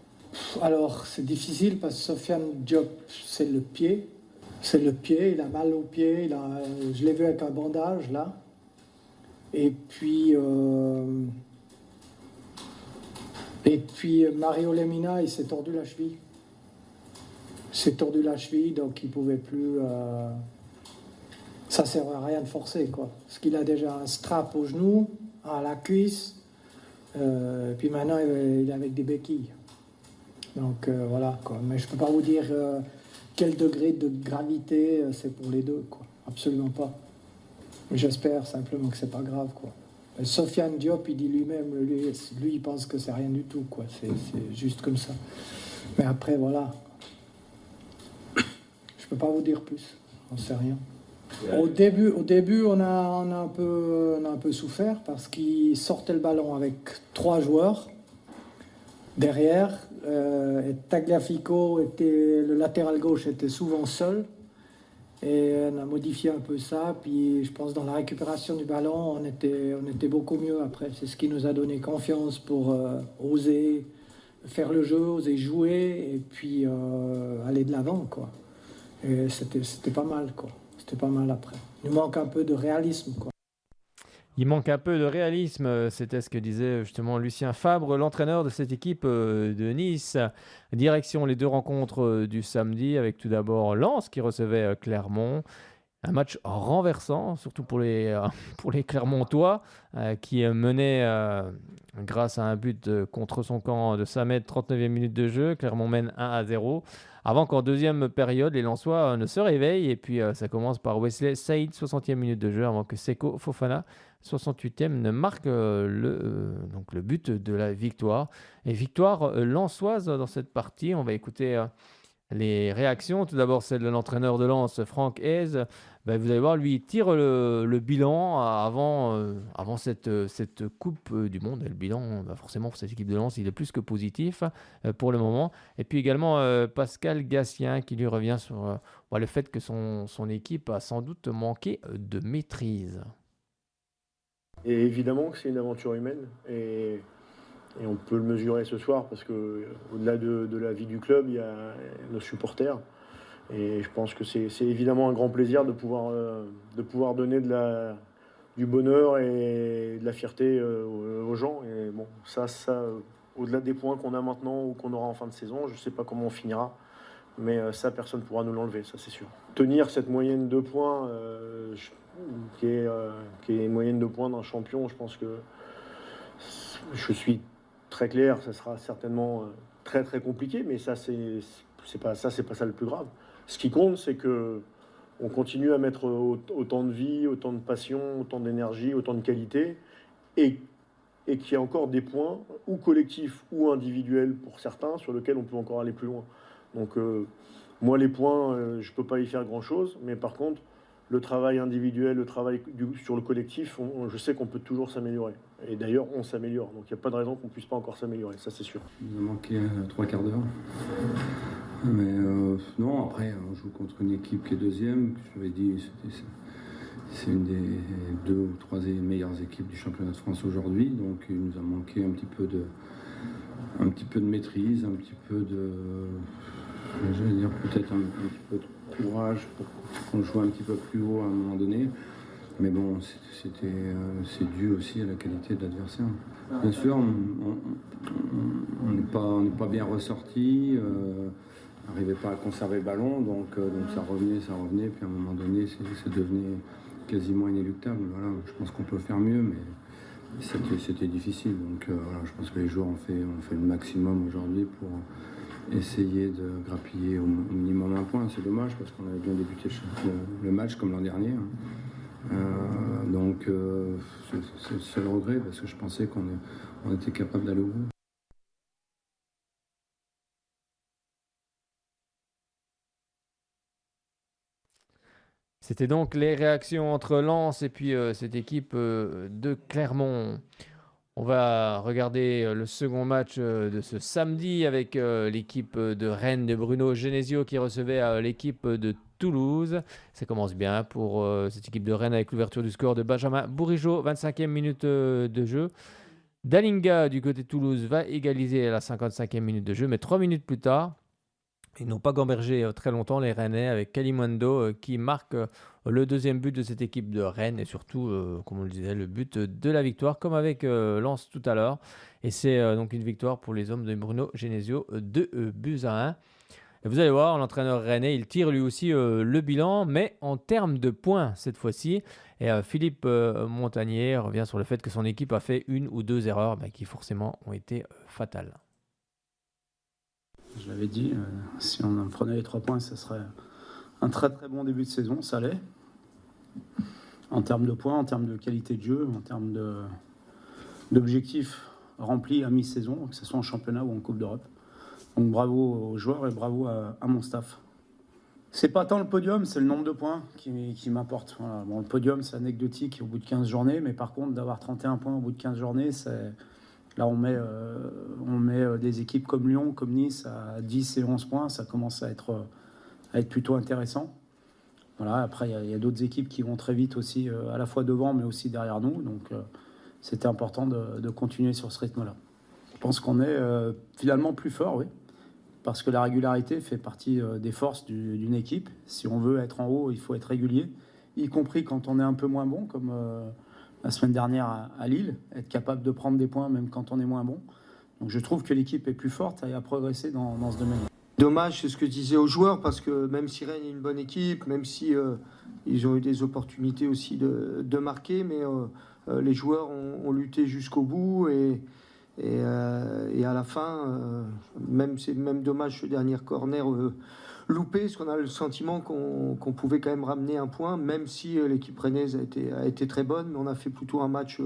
Alors, c'est difficile parce que Sofiane Diop, c'est le pied. C'est le pied, il a mal au pied. Je l'ai vu avec un bandage, là. Et puis Mario Lemina, il s'est tordu la cheville. Donc il pouvait plus... Ça sert à rien de forcer, quoi. Parce qu'il a déjà un strap au genou, à la cuisse, puis maintenant il est avec des béquilles. Donc voilà, quoi. Mais je peux pas vous dire quel degré de gravité c'est pour les deux, quoi. Absolument pas. J'espère simplement que c'est pas grave, quoi. Sofiane Diop, il dit lui-même, lui il pense que c'est rien du tout, quoi. C'est juste comme ça. Mais après, voilà. Je peux pas vous dire plus. On sait rien. Au début, on a un peu souffert parce qu'il sortait le ballon avec 3 joueurs derrière. Et Tagliafico le latéral gauche était souvent seul. Et on a modifié un peu ça. Puis je pense dans la récupération du ballon, on était beaucoup mieux après. C'est ce qui nous a donné confiance pour oser faire le jeu, oser jouer et puis aller de l'avant, quoi. Et c'était pas mal, quoi. C'était pas mal après. Il nous manque un peu de réalisme, quoi. Il manque un peu de réalisme, c'était ce que disait justement Lucien Fabre, l'entraîneur de cette équipe de Nice. Direction les 2 rencontres du samedi, avec tout d'abord Lens qui recevait Clermont. Un match renversant, surtout pour les Clermontois, qui menaient grâce à un but contre son camp de Samet, 39e minute de jeu. Clermont mène 1-0. Avant qu'en deuxième période, les Lensois ne se réveillent. Et puis ça commence par Wesley Saïd, 60e minute de jeu, avant que Seko Fofana, 68e, ne marque donc le but de la victoire. Et victoire lensoise dans cette partie. On va écouter les réactions. Tout d'abord, celle de l'entraîneur de Lens, Franck Hez. Vous allez voir, lui, il tire le bilan avant cette Coupe du Monde. Et le bilan, forcément, pour cette équipe de Lens, il est plus que positif pour le moment. Et puis également Pascal Gassien qui lui revient sur le fait que son équipe a sans doute manqué de maîtrise. Et évidemment que c'est une aventure humaine. Et on peut le mesurer ce soir parce qu'au-delà de la vie du club, il y a nos supporters. Et je pense que c'est évidemment un grand plaisir de pouvoir donner du bonheur et de la fierté aux gens. Et bon, ça au-delà des points qu'on a maintenant ou qu'on aura en fin de saison, je ne sais pas comment on finira. Mais ça, personne ne pourra nous l'enlever, ça c'est sûr. Tenir cette moyenne de points, qui est une moyenne de points d'un champion, je pense que je suis très clair, ça sera certainement très très compliqué, mais ça c'est pas ça le plus grave. Ce qui compte, c'est que on continue à mettre autant de vie, autant de passion, autant d'énergie, autant de qualité, et qu'il y a encore des points, ou collectifs ou individuels pour certains, sur lesquels on peut encore aller plus loin. Donc moi les points, je peux pas y faire grand chose, mais par contre le travail individuel, le travail sur le collectif, je sais qu'on peut toujours s'améliorer. Et d'ailleurs, on s'améliore. Donc il n'y a pas de raison qu'on ne puisse pas encore s'améliorer, ça c'est sûr. Il nous a manqué 3 quarts d'heure. Mais non, après, on joue contre une équipe qui est deuxième. Je l'avais dit, c'est une des 2 ou 3 meilleures équipes du championnat de France aujourd'hui. Donc il nous a manqué un petit peu de maîtrise, un petit peu de... Je vais dire peut-être un petit peu de courage pour qu'on joue un petit peu plus haut à un moment donné. Mais bon, c'est dû aussi à la qualité de l'adversaire. Bien sûr, on n'est pas bien ressorti, n'arrivait pas à conserver le ballon, donc ça revenait, puis à un moment donné, ça devenait quasiment inéluctable. Voilà, je pense qu'on peut faire mieux, mais c'était difficile. Donc voilà, je pense que les joueurs ont fait le maximum aujourd'hui pour essayer de grappiller au minimum un point. C'est dommage parce qu'on avait bien débuté le match comme l'an dernier. Donc c'est le regret parce que je pensais qu'on était capable d'aller au bout. C'était donc les réactions entre Lens et puis cette équipe de Clermont. On va regarder le second match de ce samedi avec l'équipe de Rennes de Bruno Genesio qui recevait l'équipe de Toulouse. Ça commence bien pour cette équipe de Rennes avec l'ouverture du score de Benjamin Bourigeaud, 25e minute de jeu. Dalinga du côté de Toulouse va égaliser à la 55e minute de jeu, mais 3 minutes plus tard, ils n'ont pas gambergé très longtemps les Rennais avec Kalimundo qui marque le deuxième but de cette équipe de Rennes et surtout, comme on le disait, le but de la victoire comme avec Lens tout à l'heure. Et c'est donc une victoire pour les hommes de Bruno Genesio, 2 buts à 1. Et vous allez voir, l'entraîneur rennais, il tire lui aussi le bilan, mais en termes de points cette fois-ci. Et Philippe Montagnier revient sur le fait que son équipe a fait 1 ou 2 erreurs qui forcément ont été fatales. Je l'avais dit, si on en prenait les 3 points, ça serait un très très bon début de saison, ça l'est. En termes de points, en termes de qualité de jeu, en termes d'objectifs remplis à mi-saison, que ce soit en championnat ou en Coupe d'Europe. Donc bravo aux joueurs et bravo à mon staff. C'est pas tant le podium, c'est le nombre de points qui m'importe. Voilà. Bon, le podium, c'est anecdotique au bout de 15 journées, mais par contre, d'avoir 31 points au bout de 15 journées, là, on met des équipes comme Lyon, comme Nice à 10 et 11 points, ça commence à être plutôt intéressant. Voilà, après, il y a d'autres équipes qui vont très vite aussi, à la fois devant, mais aussi derrière nous. Donc, c'était important de continuer sur ce rythme-là. Je pense qu'on est finalement plus fort, oui. Parce que la régularité fait partie des forces d'une équipe. Si on veut être en haut, il faut être régulier, y compris quand on est un peu moins bon, comme la semaine dernière à Lille, être capable de prendre des points même quand on est moins bon. Donc je trouve que l'équipe est plus forte et a progressé dans ce domaine. Dommage, c'est ce que je disais aux joueurs, parce que même si Rennes est une bonne équipe, même si ils ont eu des opportunités aussi de marquer, mais les joueurs ont lutté jusqu'au bout et à la fin, même dommage ce dernier corner loupé, parce qu'on a le sentiment qu'on pouvait quand même ramener un point, même si l'équipe rennaise a été très bonne, mais on a fait plutôt un match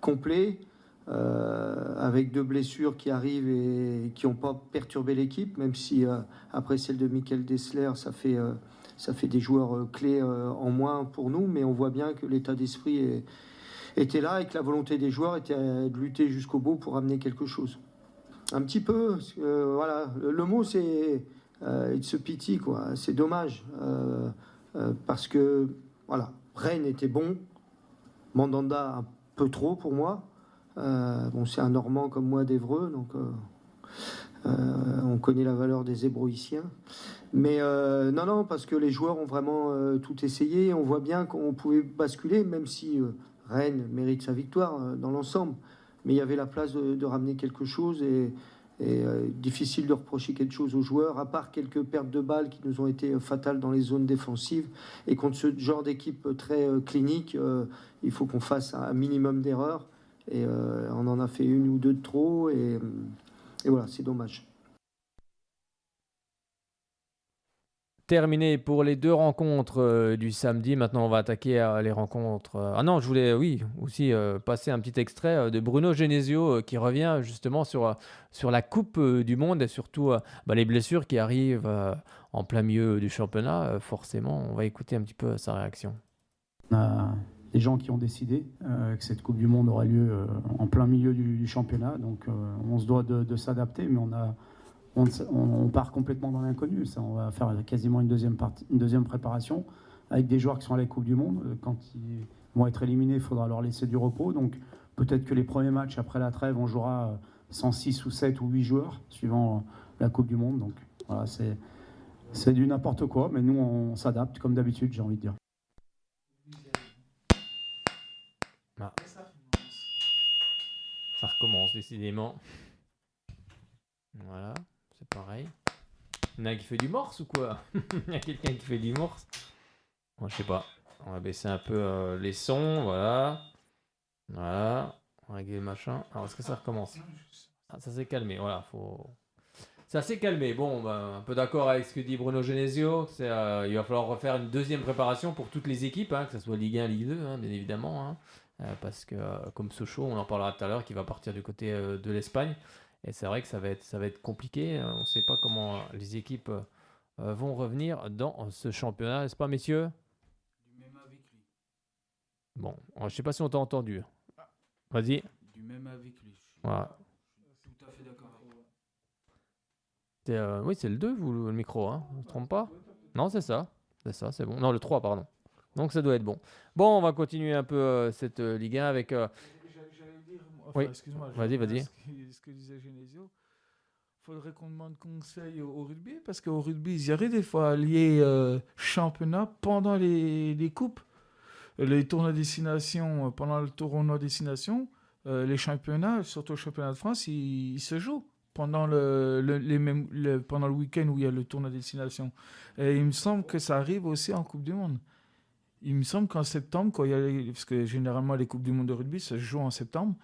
complet, avec 2 blessures qui arrivent et qui n'ont pas perturbé l'équipe, même si après celle de Michael Dessler, ça fait des joueurs clés en moins pour nous, mais on voit bien que l'état d'esprit était là et que la volonté des joueurs était de lutter jusqu'au bout pour amener quelque chose. Un petit peu, voilà, le mot c'est it's a pity, quoi. C'est dommage, parce que voilà, Rennes était bon, Mandanda un peu trop pour moi. Bon, c'est un Normand comme moi d'Évreux, donc on connaît la valeur des Hébroïciens. Mais non, parce que les joueurs ont vraiment tout essayé. On voit bien qu'on pouvait basculer, même si Rennes mérite sa victoire dans l'ensemble. Mais il y avait la place de ramener quelque chose et difficile de reprocher quelque chose aux joueurs, à part quelques pertes de balles qui nous ont été fatales dans les zones défensives. Et contre ce genre d'équipe très clinique, il faut qu'on fasse un minimum d'erreurs. Et on en a fait 1 ou 2 de trop. Et voilà, c'est dommage. Terminé pour les 2 rencontres du samedi. Maintenant, on va attaquer les rencontres. Ah non, je voulais, aussi passer un petit extrait de Bruno Genesio qui revient justement sur la Coupe du Monde et surtout les blessures qui arrivent en plein milieu du championnat. Forcément, on va écouter un petit peu sa réaction. On a des gens qui ont décidé que cette Coupe du Monde aurait lieu en plein milieu du championnat. Donc, on se doit de s'adapter, mais on part complètement dans l'inconnu. Ça, on va faire quasiment une deuxième préparation avec des joueurs qui sont à la Coupe du Monde. Quand ils vont être éliminés, il faudra leur laisser du repos. Donc peut-être que les premiers matchs après la trêve, on jouera sans 6 ou 7 ou 8 joueurs, suivant la Coupe du Monde. Donc voilà, c'est du n'importe quoi, mais nous, on s'adapte comme d'habitude, j'ai envie de dire. Ah. Ça recommence décidément. Voilà. C'est pareil. Il y en a qui fait du morse ou quoi? Il y a quelqu'un qui fait du morse? Bon, je sais pas. On va baisser un peu les sons. Voilà. Voilà. On va régler le machin. Alors, est-ce que ça recommence? Ça s'est calmé. Voilà. Ça s'est calmé. Bon, un peu d'accord avec ce que dit Bruno Genesio. Il va falloir refaire une deuxième préparation pour toutes les équipes, que ce soit Ligue 1, Ligue 2, bien évidemment. Parce que, comme Sochaux, on en parlera tout à l'heure, qui va partir du côté de l'Espagne. Et c'est vrai que ça va être compliqué. On ne sait pas comment les équipes vont revenir dans ce championnat, n'est-ce pas, messieurs? Bon, je sais pas si on t'a entendu. Vas-y. Du même avis que lui. Voilà. Je suis tout à fait d'accord avec lui. Oui, c'est le 2, vous, le micro, hein. Je ne me trompe pas? Non, c'est ça. C'est ça, c'est bon. Non, le 3, pardon. Donc ça doit être bon. Bon, on va continuer un peu cette Ligue 1 avec... J'allais dire, Oui, excuse-moi, vas-y. Ce que disait Genesio, il faudrait qu'on demande conseil au rugby, parce qu'au rugby, ils y arrivent des fois à lier championnat pendant les coupes. Les tournois destination, pendant le tournoi destination, les championnats, surtout le championnat de France, ils se jouent pendant pendant le week-end où il y a le tournoi destination. Et il me semble que ça arrive aussi en Coupe du Monde. Il me semble qu'en septembre, parce que généralement les Coupes du Monde de rugby se jouent en septembre,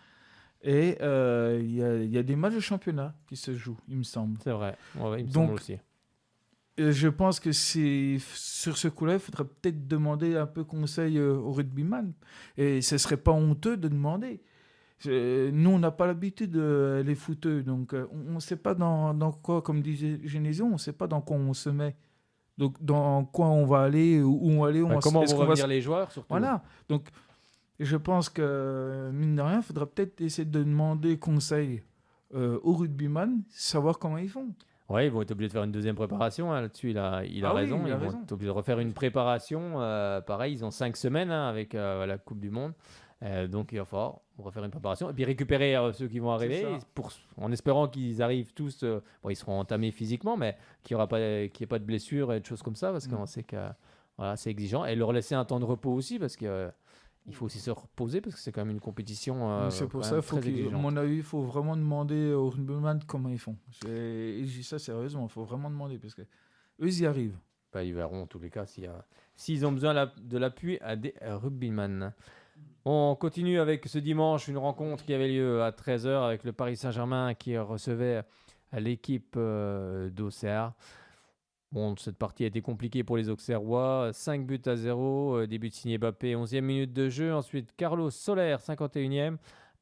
et il y a des matchs de championnat qui se jouent, il me semble. C'est vrai, ouais, il me Donc, semble aussi. Je pense que sur ce coup-là, il faudrait peut-être demander un peu conseil au rugbyman. Et ce ne serait pas honteux de demander. Nous, on n'a pas l'habitude les footeux. Donc, on ne sait pas dans quoi, comme disait Genesio, on ne sait pas dans quoi on se met. Donc, dans quoi on va aller, où on va aller. Comment vont revenir les joueurs, surtout. Voilà. Donc, je pense que, mine de rien, il faudrait peut-être essayer de demander conseil aux rugbyman, savoir comment ils font. Oui, ils vont être obligés de faire une deuxième préparation. Hein. Là-dessus, il a raison. Ils vont être obligés de refaire une préparation. Pareil, ils ont 5 semaines avec la Coupe du Monde. Donc, il va falloir refaire une préparation. Et puis récupérer ceux qui vont arriver. En espérant qu'ils arrivent tous. Bon, ils seront entamés physiquement, mais qu'il n'y ait pas de blessures et de choses comme ça. Parce qu'on sait que c'est exigeant. Et leur laisser un temps de repos aussi. Parce que... il faut aussi se reposer parce que c'est quand même une compétition. C'est pour ça, à mon avis, il faut vraiment demander aux rugbyman comment ils font. Et je dis ça sérieusement, il faut vraiment demander parce que eux, ils y arrivent. Bah, ils verront en tous les cas s'ils ont besoin de l'appui à des rugbyman. On continue avec ce dimanche une rencontre qui avait lieu à 13h avec le Paris Saint-Germain qui recevait l'équipe d'Auxerre. Bon, cette partie a été compliquée pour les Auxerrois. 5-0, début de signé Mbappé, 11e minute de jeu. Ensuite, Carlos Soler, 51e.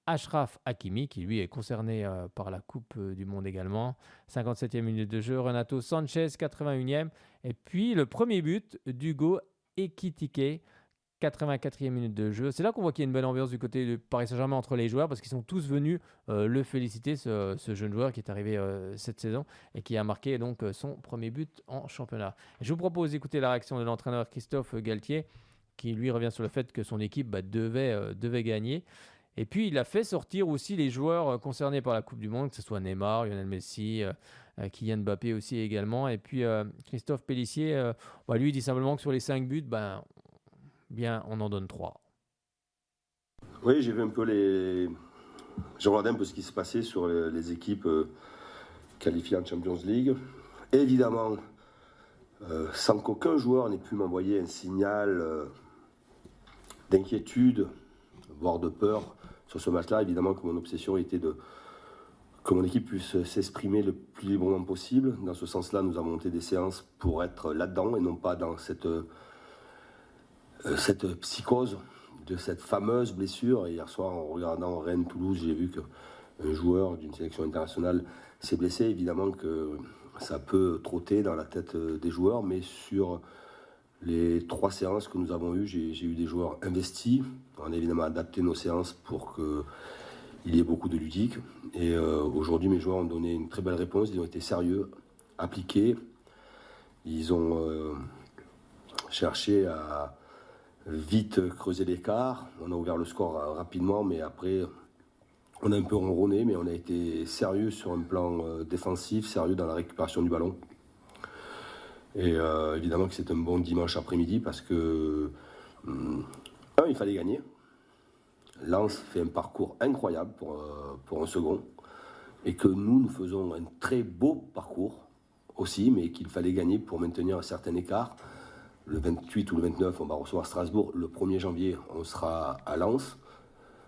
Achraf Hakimi, qui lui est concerné par la Coupe du Monde également. 57e minute de jeu. Renato Sanchez, 81e. Et puis, le premier but d'Hugo Ekitike, 84e minute de jeu. C'est là qu'on voit qu'il y a une bonne ambiance du côté du Paris Saint-Germain entre les joueurs parce qu'ils sont tous venus le féliciter, ce jeune joueur qui est arrivé cette saison et qui a marqué donc son premier but en championnat. Et je vous propose d'écouter la réaction de l'entraîneur Christophe Galtier qui lui revient sur le fait que son équipe devait gagner. Et puis il a fait sortir aussi les joueurs concernés par la Coupe du Monde, que ce soit Neymar, Lionel Messi, Kylian Mbappé aussi également. Et puis Christophe Pélissier, lui dit simplement que sur les 5 buts, on en donne 3. Oui, j'ai vu un peu j'ai regardé un peu ce qui se passait sur les équipes qualifiées en Champions League. Et évidemment, sans qu'aucun joueur n'ait pu m'envoyer un signal d'inquiétude, voire de peur sur ce match-là, évidemment que mon obsession était que mon équipe puisse s'exprimer le plus librement possible. Dans ce sens-là, nous avons monté des séances pour être là-dedans et non pas dans cette psychose de cette fameuse blessure. Et hier soir, en regardant Rennes-Toulouse, j'ai vu qu'un joueur d'une sélection internationale s'est blessé. Évidemment que ça peut trotter dans la tête des joueurs, mais sur les 3 séances que nous avons eues, j'ai eu des joueurs investis. On a évidemment adapté nos séances pour qu'il y ait beaucoup de ludique. Et aujourd'hui, mes joueurs ont donné une très belle réponse. Ils ont été sérieux, appliqués. Ils ont cherché à vite creuser l'écart. On a ouvert le score rapidement, mais après, on a un peu ronronné, mais on a été sérieux sur un plan défensif, sérieux dans la récupération du ballon. Et évidemment que c'est un bon dimanche après-midi parce que, il fallait gagner. Lens fait un parcours incroyable pour un second. Et que nous faisons un très beau parcours aussi, mais qu'il fallait gagner pour maintenir un certain écart. Le 28 ou le 29, on va recevoir Strasbourg. Le 1er janvier, on sera à Lens.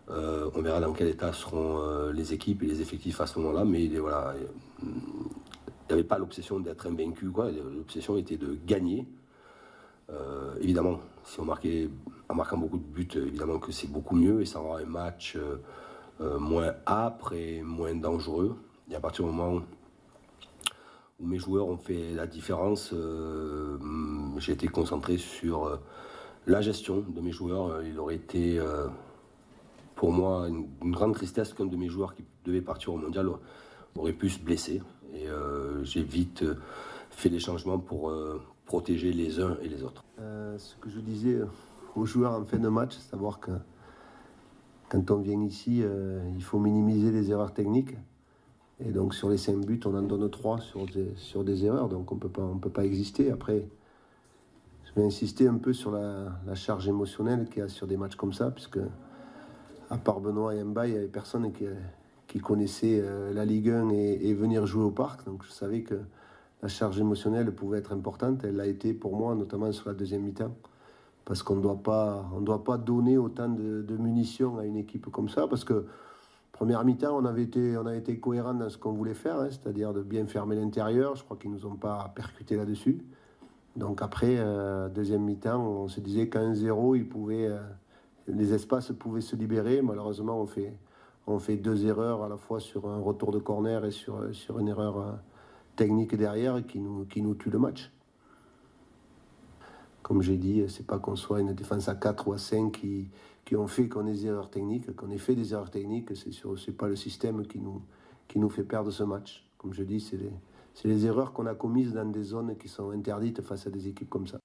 On verra dans quel état seront les équipes et les effectifs à ce moment-là. Mais voilà, il n'y avait pas l'obsession d'être invaincu, quoi. L'obsession était de gagner. Évidemment, si en marquant beaucoup de buts, évidemment que c'est beaucoup mieux et ça rend un match moins âpre et moins dangereux. Et à partir du moment où mes joueurs ont fait la différence, j'ai été concentré sur la gestion de mes joueurs. Il aurait été pour moi une grande tristesse qu'un de mes joueurs qui devait partir au mondial aurait pu se blesser. Et j'ai vite fait les changements pour protéger les uns et les autres. Ce que je disais aux joueurs en fin de match, savoir que quand on vient ici, il faut minimiser les erreurs techniques. Et donc sur les 5 buts, on en donne 3 sur des erreurs, donc on peut pas exister. Après, je vais insister un peu sur la charge émotionnelle qu'il y a sur des matchs comme ça, puisque à part Benoît et Mbaye, il n'y avait personne qui connaissait la Ligue 1 et venir jouer au parc. Donc je savais que la charge émotionnelle pouvait être importante. Elle l'a été pour moi, notamment sur la deuxième mi-temps. Parce qu'on ne doit pas donner autant de munitions à une équipe comme ça, parce que première mi-temps, on a été cohérent dans ce qu'on voulait faire, hein, c'est-à-dire de bien fermer l'intérieur. Je crois qu'ils ne nous ont pas percuté là-dessus. Donc après, deuxième mi-temps, on se disait qu'à 1-0, les espaces pouvaient se libérer. Malheureusement, on fait 2 erreurs à la fois sur un retour de corner et sur une erreur technique derrière qui nous tue le match. Comme j'ai dit, c'est pas qu'on soit une défense à 4 ou à 5 qui ont fait qu'on ait des erreurs techniques, c'est pas le système qui nous fait perdre ce match. Comme je dis, c'est les erreurs qu'on a commises dans des zones qui sont interdites face à des équipes comme ça.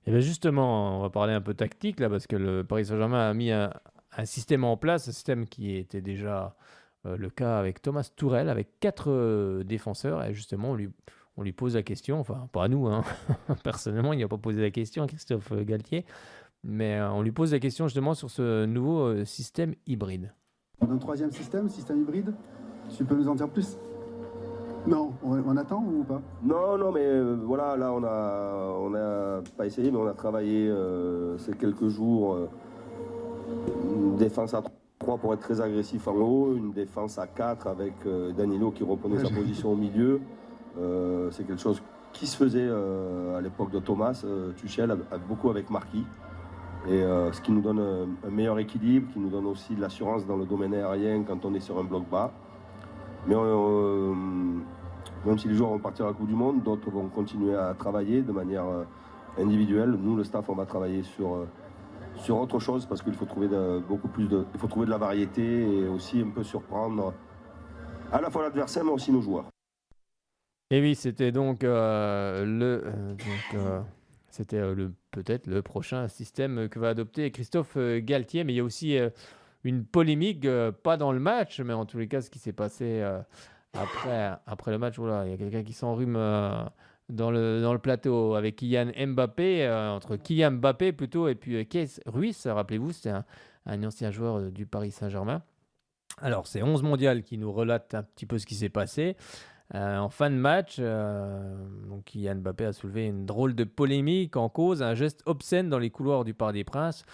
Et bien justement, on va parler un peu tactique là, parce que le Paris Saint-Germain a mis un système en place, un système qui était déjà le cas avec Thomas Tuchel, avec 4 défenseurs, et justement on lui pose la question, enfin pas à nous, hein. Personnellement il n'a pas posé la question à Christophe Galtier, mais on lui pose la question justement sur ce nouveau système hybride. Un 3e système hybride, tu peux nous en dire plus? Non, on attend ou pas? Non, mais voilà, là on a pas essayé, mais on a travaillé ces quelques jours une défense à 3 pour être très agressif en haut, une défense à 4 avec Danilo qui reprenait sa position au milieu. C'est quelque chose qui se faisait à l'époque de Thomas Tuchel, beaucoup avec Marquis. Et ce qui nous donne un meilleur équilibre, qui nous donne aussi de l'assurance dans le domaine aérien quand on est sur un bloc bas. Mais même si les joueurs vont partir à la Coupe du Monde, d'autres vont continuer à travailler de manière individuelle. Nous, le staff, on va travailler sur autre chose parce qu'il faut trouver il faut trouver de la variété et aussi un peu surprendre à la fois l'adversaire mais aussi nos joueurs. Et oui, c'était donc peut-être le prochain système que va adopter Christophe Galtier, mais il y a aussi une polémique, pas dans le match, mais en tous les cas, ce qui s'est passé après le match. Oula, il y a quelqu'un qui s'enrhume dans le plateau avec Kylian Mbappé, entre Kylian Mbappé plutôt et puis Kees Ruiz, rappelez-vous, c'était un ancien joueur du Paris Saint-Germain. Alors, c'est 11 Mondial qui nous relate un petit peu ce qui s'est passé. En fin de match, donc Kylian Mbappé a soulevé une drôle de polémique en cause, un geste obscène dans les couloirs du Parc des Princes,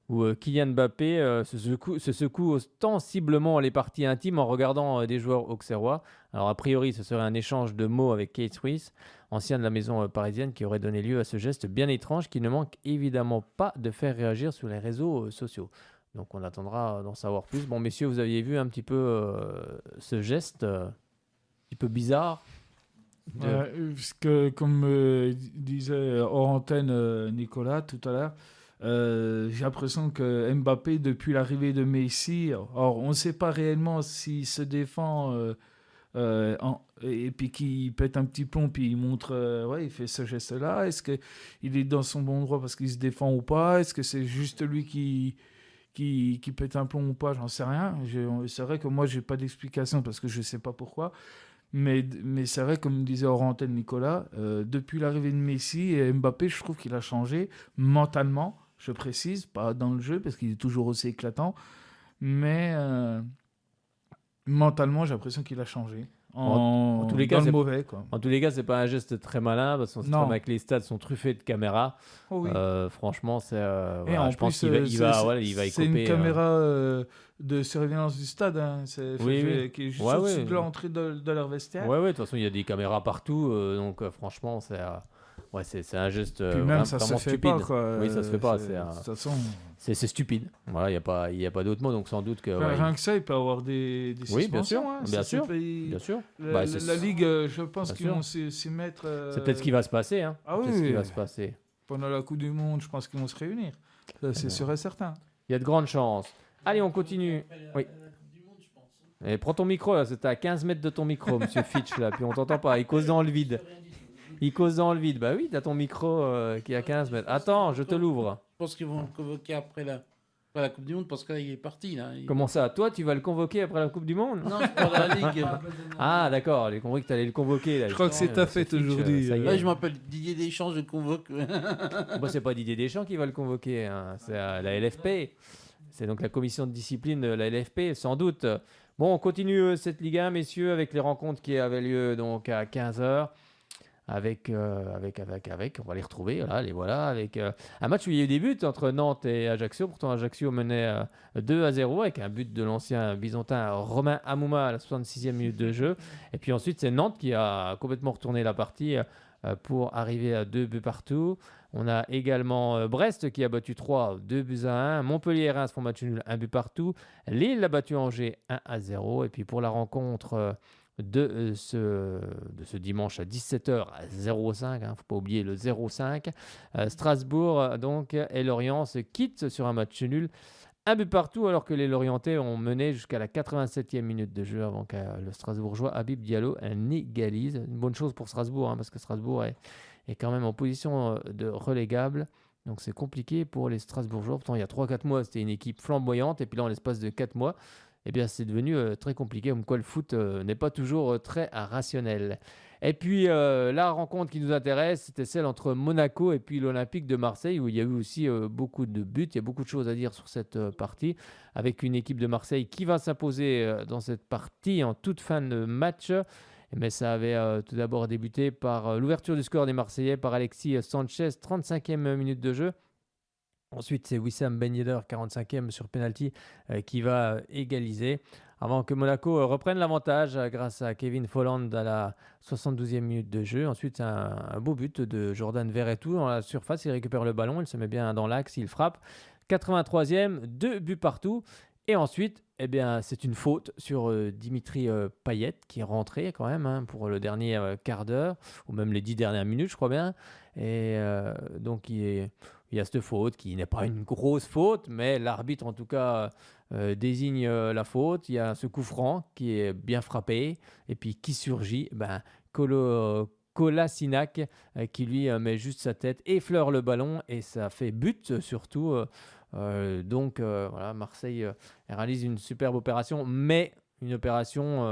où Kylian Mbappé se secoue ostensiblement les parties intimes en regardant des joueurs auxerrois. Alors a priori, ce serait un échange de mots avec Kees Ruiz, ancien de la maison parisienne, qui aurait donné lieu à ce geste bien étrange qui ne manque évidemment pas de faire réagir sur les réseaux sociaux. Donc on attendra d'en savoir plus. Bon messieurs, vous aviez vu un petit peu ce geste un peu bizarre. Parce que, comme disait hors antenne Nicolas tout à l'heure, j'ai l'impression que Mbappé, depuis l'arrivée de Messi, alors on ne sait pas réellement s'il se défend et puis qu'il pète un petit plomb, puis il montre, il fait ce geste-là. Est-ce qu'il est dans son bon droit parce qu'il se défend ou pas? Est-ce que c'est juste lui qui pète un plomb ou pas? J'en sais rien. C'est vrai que moi, je n'ai pas d'explication parce que je ne sais pas pourquoi. Mais c'est vrai, comme disait hors antenne Nicolas, depuis l'arrivée de Messi et Mbappé, je trouve qu'il a changé mentalement, je précise, pas dans le jeu, parce qu'il est toujours aussi éclatant, mais mentalement, j'ai l'impression qu'il a changé. En tous les cas, mauvais, quoi. En tous les cas, c'est pas un geste très malin, parce qu'on sait très bien que les stades sont truffés de caméras. Oh oui. Franchement, c'est, je pense qu'il va y c'est couper. Une caméra de surveillance du stade, hein, qui est juste au-dessus de l'entrée de leur vestiaire. Oui, de toute façon, il y a des caméras partout, donc franchement, c'est un geste même ça vraiment se fait stupide. pas, quoi. Oui, ça se fait pas. De toute façon, c'est stupide. Voilà, il y a pas d'autre mot, donc sans doute que. Rien que ça, il peut avoir des oui, bien sûr, hein, bien sûr. La Ligue, je pense qu'ils vont s'y mettre. C'est peut-être ce qui va se passer. Hein. Ah oui. C'est ce qui va se passer. pendant la Coupe du Monde, je pense qu'ils vont se réunir. Ça, c'est sûr et certain. Il y a de grandes chances. Allez, on continue. Oui. Et prends ton micro, là, c'est à 15 mètres de ton micro, monsieur Fitch, là, puis on t'entend pas. Il cause dans le vide. Bah oui, t'as ton micro qui est à 15 mètres. Attends, je te l'ouvre. Je pense qu'ils vont le convoquer après la Coupe du Monde parce que là, il est parti. Là. Comment ça? Toi, tu vas le convoquer après la Coupe du Monde? Non, c'est pour la Ligue. Ah, d'accord, j'ai compris que tu allais le convoquer. Là, je crois que c'est ta fête aujourd'hui. Là, je m'appelle Didier Deschamps, je le convoque. Bon, c'est pas Didier Deschamps qui va le convoquer, hein. C'est la LFP. C'est donc la commission de discipline de la LFP, sans doute. Bon, on continue cette Ligue 1, messieurs, avec les rencontres qui avaient lieu donc à 15h. Avec, on va les retrouver, voilà, avec un match où il y a eu des buts entre Nantes et Ajaccio. Pourtant, Ajaccio menait 2-0 avec un but de l'ancien Byzantin Romain Hamouma à la 66e minute de jeu. Et puis ensuite, c'est Nantes qui a complètement retourné la partie pour arriver à 2 buts partout. On a également Brest qui a battu 2-1. Montpellier-Reims font match nul, 1 but partout. Lille a battu Angers 1-0. Et puis pour la rencontre de ce dimanche à 17h à 0,5, faut pas oublier le 0,5. Strasbourg donc et Lorient se quittent sur un match nul, 1 but partout, alors que les Lorientais ont mené jusqu'à la 87e minute de jeu avant que le Strasbourgeois Habib Diallo égalise. Une bonne chose pour Strasbourg, parce que Strasbourg est quand même en position de relégable. Donc c'est compliqué pour les Strasbourgeois. Pourtant, il y a 3-4 mois, c'était une équipe flamboyante. Et puis là, en l'espace de 4 mois, eh bien, c'est devenu très compliqué, comme quoi le foot n'est pas toujours très rationnel. Et puis, la rencontre qui nous intéresse, c'était celle entre Monaco et puis l'Olympique de Marseille, où il y a eu aussi beaucoup de buts. Il y a beaucoup de choses à dire sur cette partie, avec une équipe de Marseille qui va s'imposer dans cette partie en toute fin de match. Mais ça avait tout d'abord débuté par l'ouverture du score des Marseillais par Alexis Sanchez, 35e minute de jeu. Ensuite, c'est Wissam Ben Yedder, 45e sur penalty, qui va égaliser avant que Monaco reprenne l'avantage grâce à Kevin Folland à la 72e minute de jeu. Ensuite, un beau but de Jordan Verretou dans la surface. Il récupère le ballon, il se met bien dans l'axe, il frappe. 83e, 2 buts partout. Et ensuite, eh bien, c'est une faute sur Dimitri Payet qui est rentré quand même pour le dernier quart d'heure, ou même les 10 dernières minutes, je crois bien. Et donc, il y a cette faute qui n'est pas une grosse faute, mais l'arbitre en tout cas désigne la faute. Il y a ce coup franc qui est bien frappé et puis qui surgit. Kolasinac qui lui met juste sa tête, effleure le ballon et ça fait but surtout. Donc voilà, Marseille réalise une superbe opération, mais une opération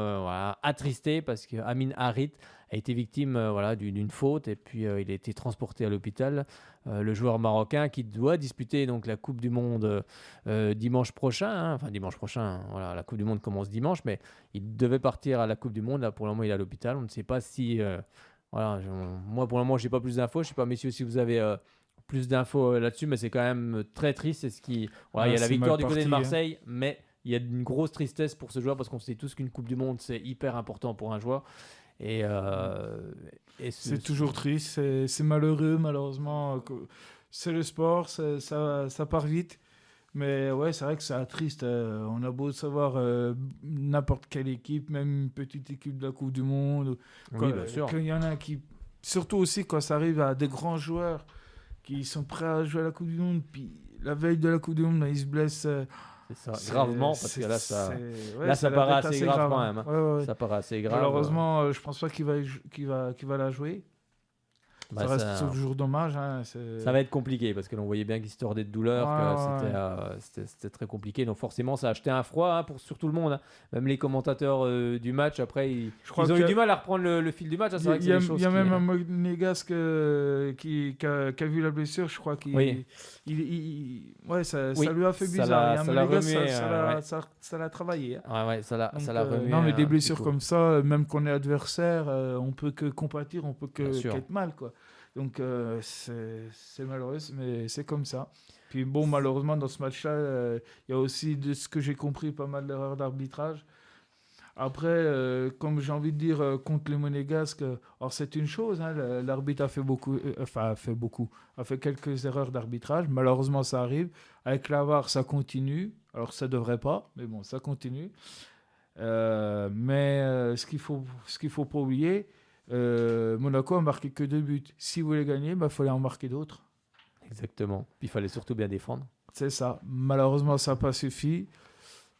attristée parce que Amin Harit a été victime d'une faute et puis il a été transporté à l'hôpital. Le joueur marocain qui doit disputer donc la Coupe du Monde dimanche prochain. Dimanche prochain, la Coupe du Monde commence dimanche, mais il devait partir à la Coupe du Monde. Là, pour le moment, il est à l'hôpital. On ne sait pas si... moi, pour le moment, je n'ai pas plus d'infos. Je ne sais pas, messieurs, si vous avez... plus d'infos là-dessus, mais c'est quand même très triste. Il y a la victoire du côté de Marseille, mais il y a une grosse tristesse pour ce joueur parce qu'on sait tous qu'une Coupe du Monde, c'est hyper important pour un joueur. Et c'est toujours triste, c'est malheureux, malheureusement. C'est le sport, ça part vite. Mais ouais, c'est vrai que c'est triste. On a beau savoir n'importe quelle équipe, même une petite équipe de la Coupe du Monde. Bien sûr. Qu'il y en a qui... Surtout aussi quand ça arrive à des grands joueurs qui sont prêts à jouer à la Coupe du Monde, puis la veille de la Coupe du Monde, ils se blessent. C'est ça, gravement, parce que là, ça paraît assez grave quand même. Ouais. Ça paraît assez grave. Malheureusement, je pense pas qu'il va la jouer. Ça reste toujours dommage. Ça va être compliqué parce que l'on voyait bien qu'il se tordait de douleur, c'était très compliqué. Donc forcément, ça a acheté un froid sur tout le monde. Même les commentateurs du match, après, ils ont eu du mal à reprendre le fil du match. Il y a même un monégasque qui a vu la blessure, je crois. Ça lui a fait bizarre. Ça l'a travaillé. Ça l'a remué. Non, mais des blessures comme ça, même qu'on est adversaire, on peut que compatir, on peut qu'être mal, quoi. Donc c'est malheureux, mais c'est comme ça. Puis bon, malheureusement, dans ce match-là, il y a aussi, de ce que j'ai compris, pas mal d'erreurs d'arbitrage. Après, comme j'ai envie de dire, contre les Monégasques, alors c'est une chose, l'arbitre a fait quelques erreurs d'arbitrage. Malheureusement, ça arrive. Avec la VAR, ça continue. Alors ça devrait pas, mais bon, ça continue. Mais ce qu'il faut pas oublier, Monaco a marqué que 2 buts. Si vous voulez gagner, il fallait en marquer d'autres. Exactement. Puis il fallait surtout bien défendre. C'est ça. Malheureusement, ça n'a pas suffi.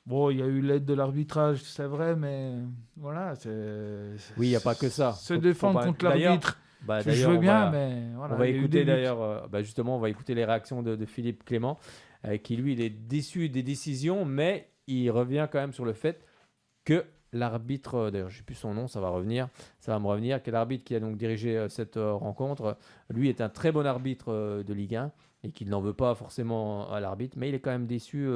Bon, il y a eu l'aide de l'arbitrage, c'est vrai, mais voilà. Oui, il n'y a pas que ça. Se défendre contre l'arbitre, je veux bien, mais voilà. On va écouter d'ailleurs, justement, on va écouter les réactions de Philippe Clément, qui lui, il est déçu des décisions, mais il revient quand même sur le fait que l'arbitre, d'ailleurs je ne sais plus son nom, ça va me revenir, que l'arbitre qui a donc dirigé cette rencontre, lui est un très bon arbitre de Ligue 1 et qu'il n'en veut pas forcément à l'arbitre, mais il est quand même déçu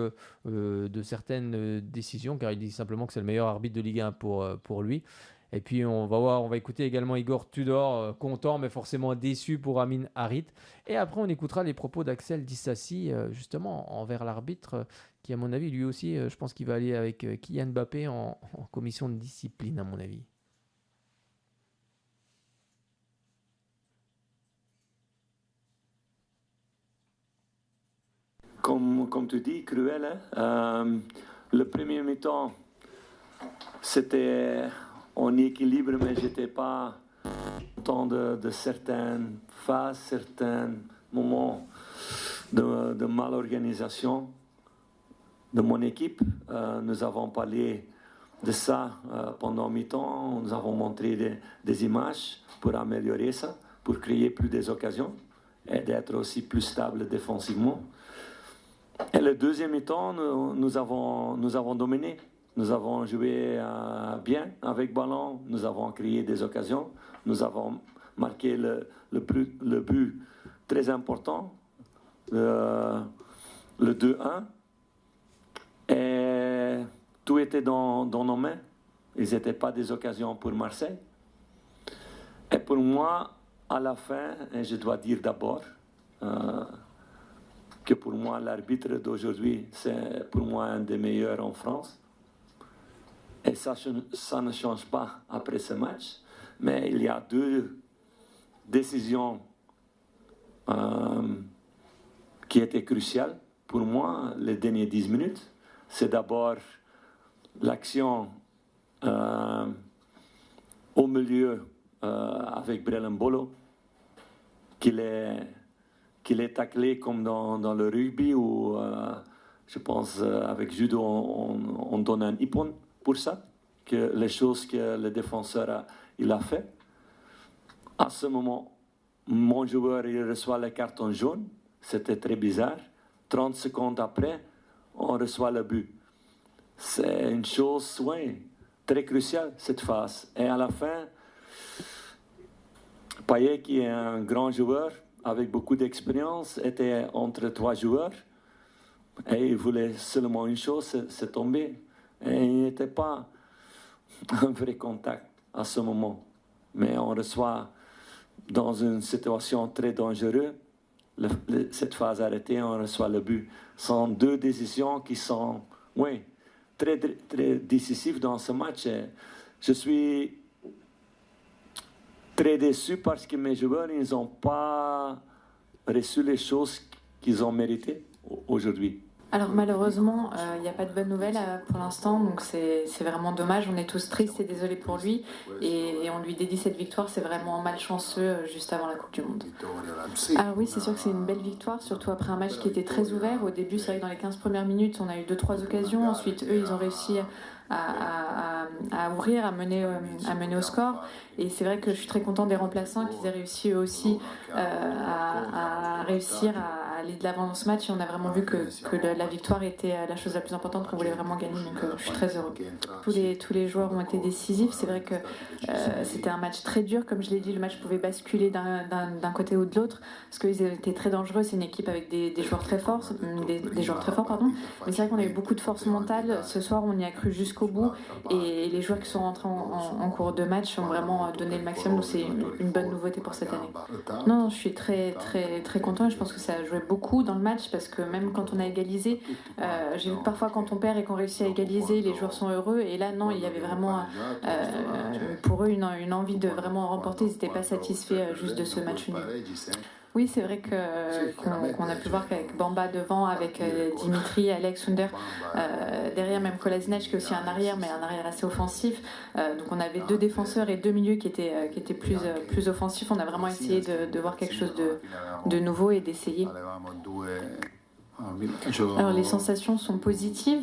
de certaines décisions, car il dit simplement que c'est le meilleur arbitre de Ligue 1 pour lui. Et puis on va écouter également Igor Tudor, content mais forcément déçu pour Amin Harit. Et après on écoutera les propos d'Axel Disasi, justement envers l'arbitre, qui à mon avis lui aussi, je pense qu'il va aller avec Kylian Mbappé en commission de discipline à mon avis. Comme tu dis, cruel. Hein? Le premier mi-temps, c'était en équilibre, mais je n'étais pas content de certaines phases, certains moments de malorganisation de mon équipe. Nous avons parlé de ça pendant mi-temps. Nous avons montré des images pour améliorer ça, pour créer plus d'occasions et d'être aussi plus stable défensivement. Et le deuxième mi-temps, nous avons dominé. Nous avons joué bien avec ballon. Nous avons créé des occasions. Nous avons marqué le but très important, le 2-1. Et tout était dans nos mains. Ils n'étaient pas des occasions pour Marseille. Et pour moi, à la fin, et je dois dire d'abord que pour moi, l'arbitre d'aujourd'hui, c'est pour moi un des meilleurs en France. Et ça ne change pas après ce match. Mais il y a deux décisions qui étaient cruciales pour moi les dernières 10 minutes. C'est d'abord l'action au milieu avec Brelin Bolo, qu'il est taclé comme dans le rugby, où je pense avec judo on donne un ippon pour ça, que les choses que le défenseur il a fait. À ce moment, mon joueur il reçoit le carton jaune, c'était très bizarre. 30 secondes après, on reçoit le but. C'est une chose très cruciale, cette phase. Et à la fin, Payet, qui est un grand joueur, avec beaucoup d'expérience, était entre 3 joueurs. Et il voulait seulement une chose, c'est tomber. Et il n'était pas un vrai contact à ce moment. Mais on reçoit dans une situation très dangereuse. Cette phase arrêtée, on reçoit le but. Ce sont deux décisions qui sont très, très décisives dans ce match. Et je suis très déçu parce que mes joueurs n'ont pas reçu les choses qu'ils ont méritées aujourd'hui. Alors malheureusement, il n'y a pas de bonnes nouvelles pour l'instant, donc c'est vraiment dommage. On est tous tristes et désolés pour lui, et on lui dédie cette victoire. C'est vraiment malchanceux juste avant la Coupe du Monde. Alors oui, c'est sûr que c'est une belle victoire, surtout après un match qui était très ouvert. Au début, c'est vrai que dans les 15 premières minutes, on a eu 2-3 occasions. Ensuite, eux, ils ont réussi à ouvrir, à mener au score. Et c'est vrai que je suis très contente des remplaçants qu'ils aient réussi eux aussi à réussir à aller de l'avant dans ce match. Et on a vraiment vu que la victoire était la chose la plus importante, qu'on voulait vraiment gagner. Donc je suis très heureux. Tous les joueurs ont été décisifs. C'est vrai que c'était un match très dur. Comme je l'ai dit, le match pouvait basculer d'un côté ou de l'autre, parce qu'ils étaient très dangereux. C'est une équipe avec des joueurs très forts, des joueurs très forts, pardon. Mais c'est vrai qu'on a eu beaucoup de force mentale. Ce soir, on y a cru jusqu'au bout. Et les joueurs qui sont rentrés en cours de match ont vraiment donné le maximum. Donc c'est une bonne nouveauté pour cette année. Non, je suis très très très content. Je pense que ça a joué beaucoup dans le match, parce que même quand on a égalisé, j'ai vu que parfois quand on perd et qu'on réussit à égaliser, les joueurs sont heureux. Et là non, il y avait vraiment pour eux une envie de vraiment remporter. Ils n'étaient pas satisfaits juste de ce match nul. Oui, c'est vrai qu'on a pu voir qu'avec Bamba devant, avec Dimitri, Alex, Under, derrière même Kolasinac qui est aussi un arrière, mais un arrière assez offensif. Donc on avait 2 défenseurs et 2 milieux qui étaient plus offensifs. On a vraiment essayé de voir quelque chose de nouveau et d'essayer. Alors les sensations sont positives.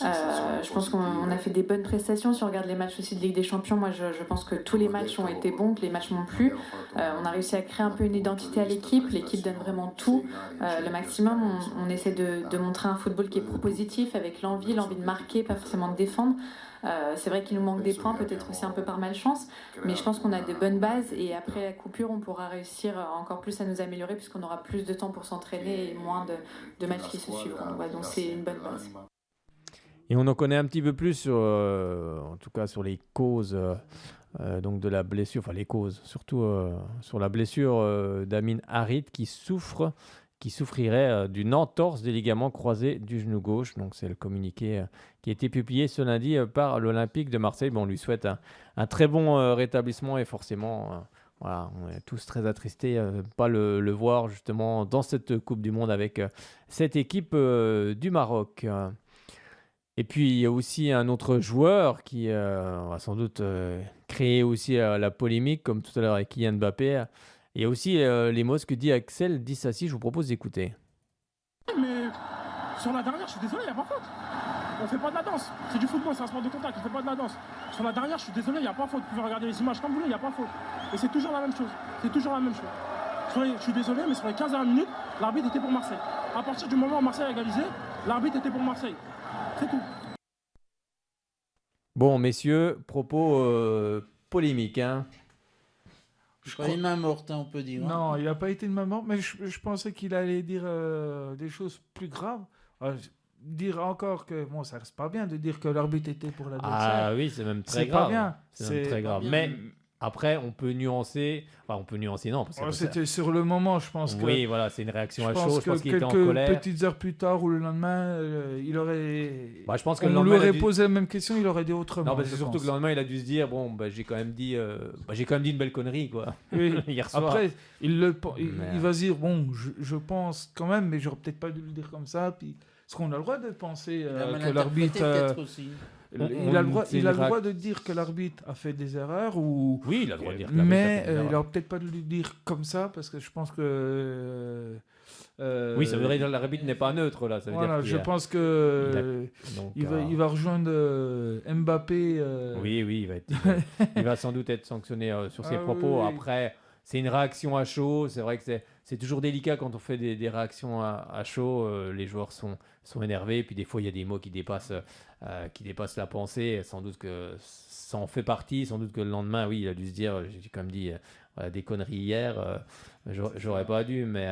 Je pense qu'on a fait des bonnes prestations. Si on regarde les matchs aussi de Ligue des Champions, moi je pense que tous les matchs ont été bons, que les matchs m'ont plu. On a réussi à créer un peu une identité à l'équipe. L'équipe donne vraiment tout, le maximum. On essaie de montrer un football qui est propositif, avec l'envie de marquer, pas forcément de défendre. C'est vrai qu'il nous manque des points, peut-être aussi un peu par malchance, mais je pense qu'on a de bonnes bases et après la coupure, on pourra réussir encore plus à nous améliorer puisqu'on aura plus de temps pour s'entraîner et moins de matchs qui se suivront. Donc c'est une bonne base. Et on en connaît un petit peu plus, en tout cas sur les causes donc de la blessure, enfin les causes, surtout sur la blessure d'Amin Harit qui souffrirait d'une entorse des ligaments croisés du genou gauche. Donc c'est le communiqué qui a été publié ce lundi par l'Olympique de Marseille. Bon, on lui souhaite un très bon rétablissement et forcément, voilà, on est tous très attristés de ne pas le voir justement dans cette Coupe du Monde avec cette équipe du Maroc. Et puis il y a aussi un autre joueur qui va sans doute créer aussi la polémique, comme tout à l'heure avec Kylian Mbappé. Il y a aussi les mots que dit Axel Disassi, je vous propose d'écouter. Mais sur la dernière, je suis désolé, il n'y a pas faute. On fait pas de la danse. C'est du football, c'est un sport de contact, on fait pas de la danse. Sur la dernière, je suis désolé, il n'y a pas faute. Vous pouvez regarder les images comme vous voulez, il n'y a pas faute. Et c'est toujours la même chose. C'est toujours la même chose. Je suis désolé, mais sur les 15 dernières minutes, l'arbitre était pour Marseille. À partir du moment où Marseille a égalisé, l'arbitre était pour Marseille. C'est tout. Bon, messieurs, propos polémiques, hein. Je crois une main morte, on peut dire. Non, il n'a pas été une main morte, mais je pensais qu'il allait dire des choses plus graves. Dire encore que, bon, ça reste pas bien de dire que l'arbitre était pour l'adversaire. Ah oui, c'est même très grave. Pas bien. C'est même très grave. Mais après, on peut nuancer. Enfin, on peut nuancer, non. Parce que c'était sur le moment, je pense que. Oui, voilà, c'est une réaction à chaud. Je pense qu'il était en colère. Quelques petites heures plus tard ou le lendemain, il aurait. Bah, je pense que on lui aurait posé la même question, il aurait dit autrement. Non, c'est surtout que le lendemain, il a dû se dire bon, bah, j'ai quand même dit une belle connerie, quoi. Oui. Hier soir. Après, il va se dire bon, je pense quand même, mais j'aurais peut-être pas dû le dire comme ça. Puis, est-ce qu'on a le droit de penser que l'arbitre. Il a le droit de dire que l'arbitre a fait des erreurs ou. Oui, il a le droit de dire que mais il n'aurait peut-être pas de le dire comme ça parce que je pense que. Oui, ça voudrait dire que l'arbitre n'est pas neutre là. Ça veut voilà, dire je pense que il va rejoindre Mbappé. Oui, il va sans doute être sanctionné sur ses propos. Oui. Après, c'est une réaction à chaud. C'est vrai que c'est toujours délicat quand on fait des réactions à chaud. Les joueurs sont énervés. Puis des fois, il y a des mots qui dépassent la pensée. Sans doute que ça en fait partie. Sans doute que le lendemain, oui, il a dû se dire, j'ai quand même dit des conneries hier. J'aurais pas dû, mais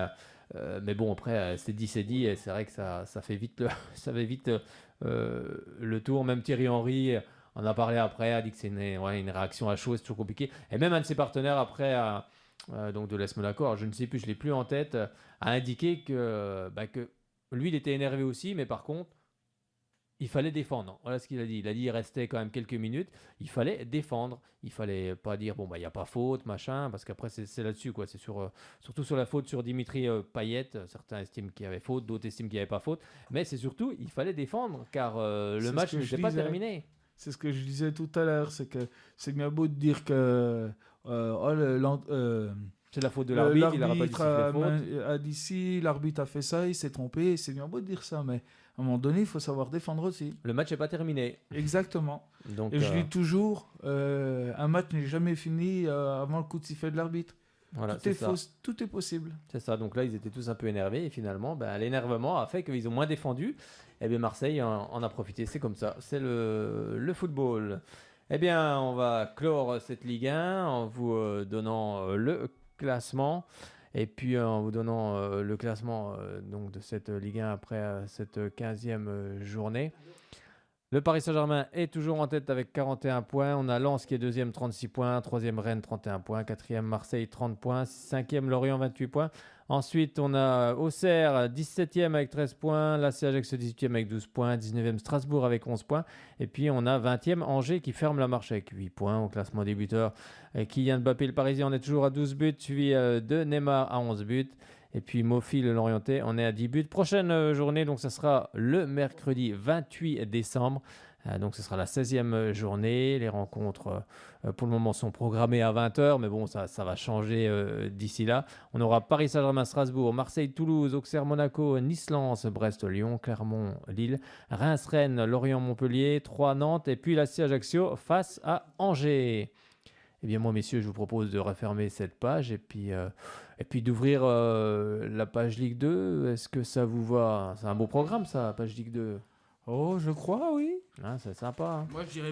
bon, après, c'est dit. Et c'est vrai que ça fait vite le tour. Même Thierry Henry en a parlé après, a dit que c'est une réaction à chaud. C'est toujours compliqué. Et même un de ses partenaires après... donc de l'AS Monaco, je ne sais plus, je ne l'ai plus en tête, a indiqué que lui, il était énervé aussi, mais par contre, il fallait défendre. Voilà ce qu'il a dit. Il a dit il restait quand même quelques minutes, il fallait défendre. Il ne fallait pas dire, bon, il n'y a pas faute, machin, parce qu'après, c'est là-dessus, quoi. C'est surtout sur la faute sur Dimitri Payet. Certains estiment qu'il y avait faute, d'autres estiment qu'il n'y avait pas faute. Mais c'est surtout, il fallait défendre, car le match n'était pas terminé. C'est ce que je disais tout à l'heure, c'est que c'est bien beau de dire que c'est la faute de l'arbitre, il n'aura pas dit faute. A dit si, l'arbitre a fait ça, il s'est trompé, c'est bien beau de dire ça, mais à un moment donné, il faut savoir défendre aussi. Le match n'est pas terminé. Exactement. Donc, et je dis toujours, un match n'est jamais fini avant le coup de sifflet de l'arbitre. Voilà, tout est possible. C'est ça, donc là ils étaient tous un peu énervés et finalement l'énervement a fait qu'ils ont moins défendu. Et bien Marseille en a profité, c'est comme ça, c'est le football. Eh bien on va clore cette Ligue 1 en vous donnant le classement et puis en vous donnant le classement donc de cette Ligue 1 après cette 15e journée. Le Paris Saint-Germain est toujours en tête avec 41 points. On a Lens qui est deuxième, 36 points. Troisième, Rennes, 31 points. Quatrième, Marseille, 30 points. Cinquième, Lorient, 28 points. Ensuite, on a Auxerre, 17e avec 13 points. L'AC Ajaccio, 18e avec 12 points. 19e, Strasbourg avec 11 points. Et puis, on a 20e, Angers qui ferme la marche avec 8 points au classement des buteurs. Kylian Mbappé, le Parisien, on est toujours à 12 buts, suivi de Neymar à 11 buts. Et puis Mofi, le Lorientais, on est à 10 buts. Prochaine journée, donc ça sera le mercredi 28 décembre. Donc ce sera la 16e journée. Les rencontres, pour le moment, sont programmées à 20h. Mais bon, ça va changer d'ici là. On aura Paris Saint-Germain, Strasbourg, Marseille, Toulouse, Auxerre, Monaco, Nice, Lens, Brest, Lyon, Clermont, Lille, Reims, Rennes, Lorient, Montpellier, 3 Nantes. Et puis l'AC Ajaccio face à Angers. Eh bien, moi, messieurs, je vous propose de refermer cette page et puis d'ouvrir la page Ligue 2. Est-ce que ça vous va? C'est un beau programme, ça, page Ligue 2. Oh, je crois, oui. Ah, c'est sympa. Hein. Moi, je dirais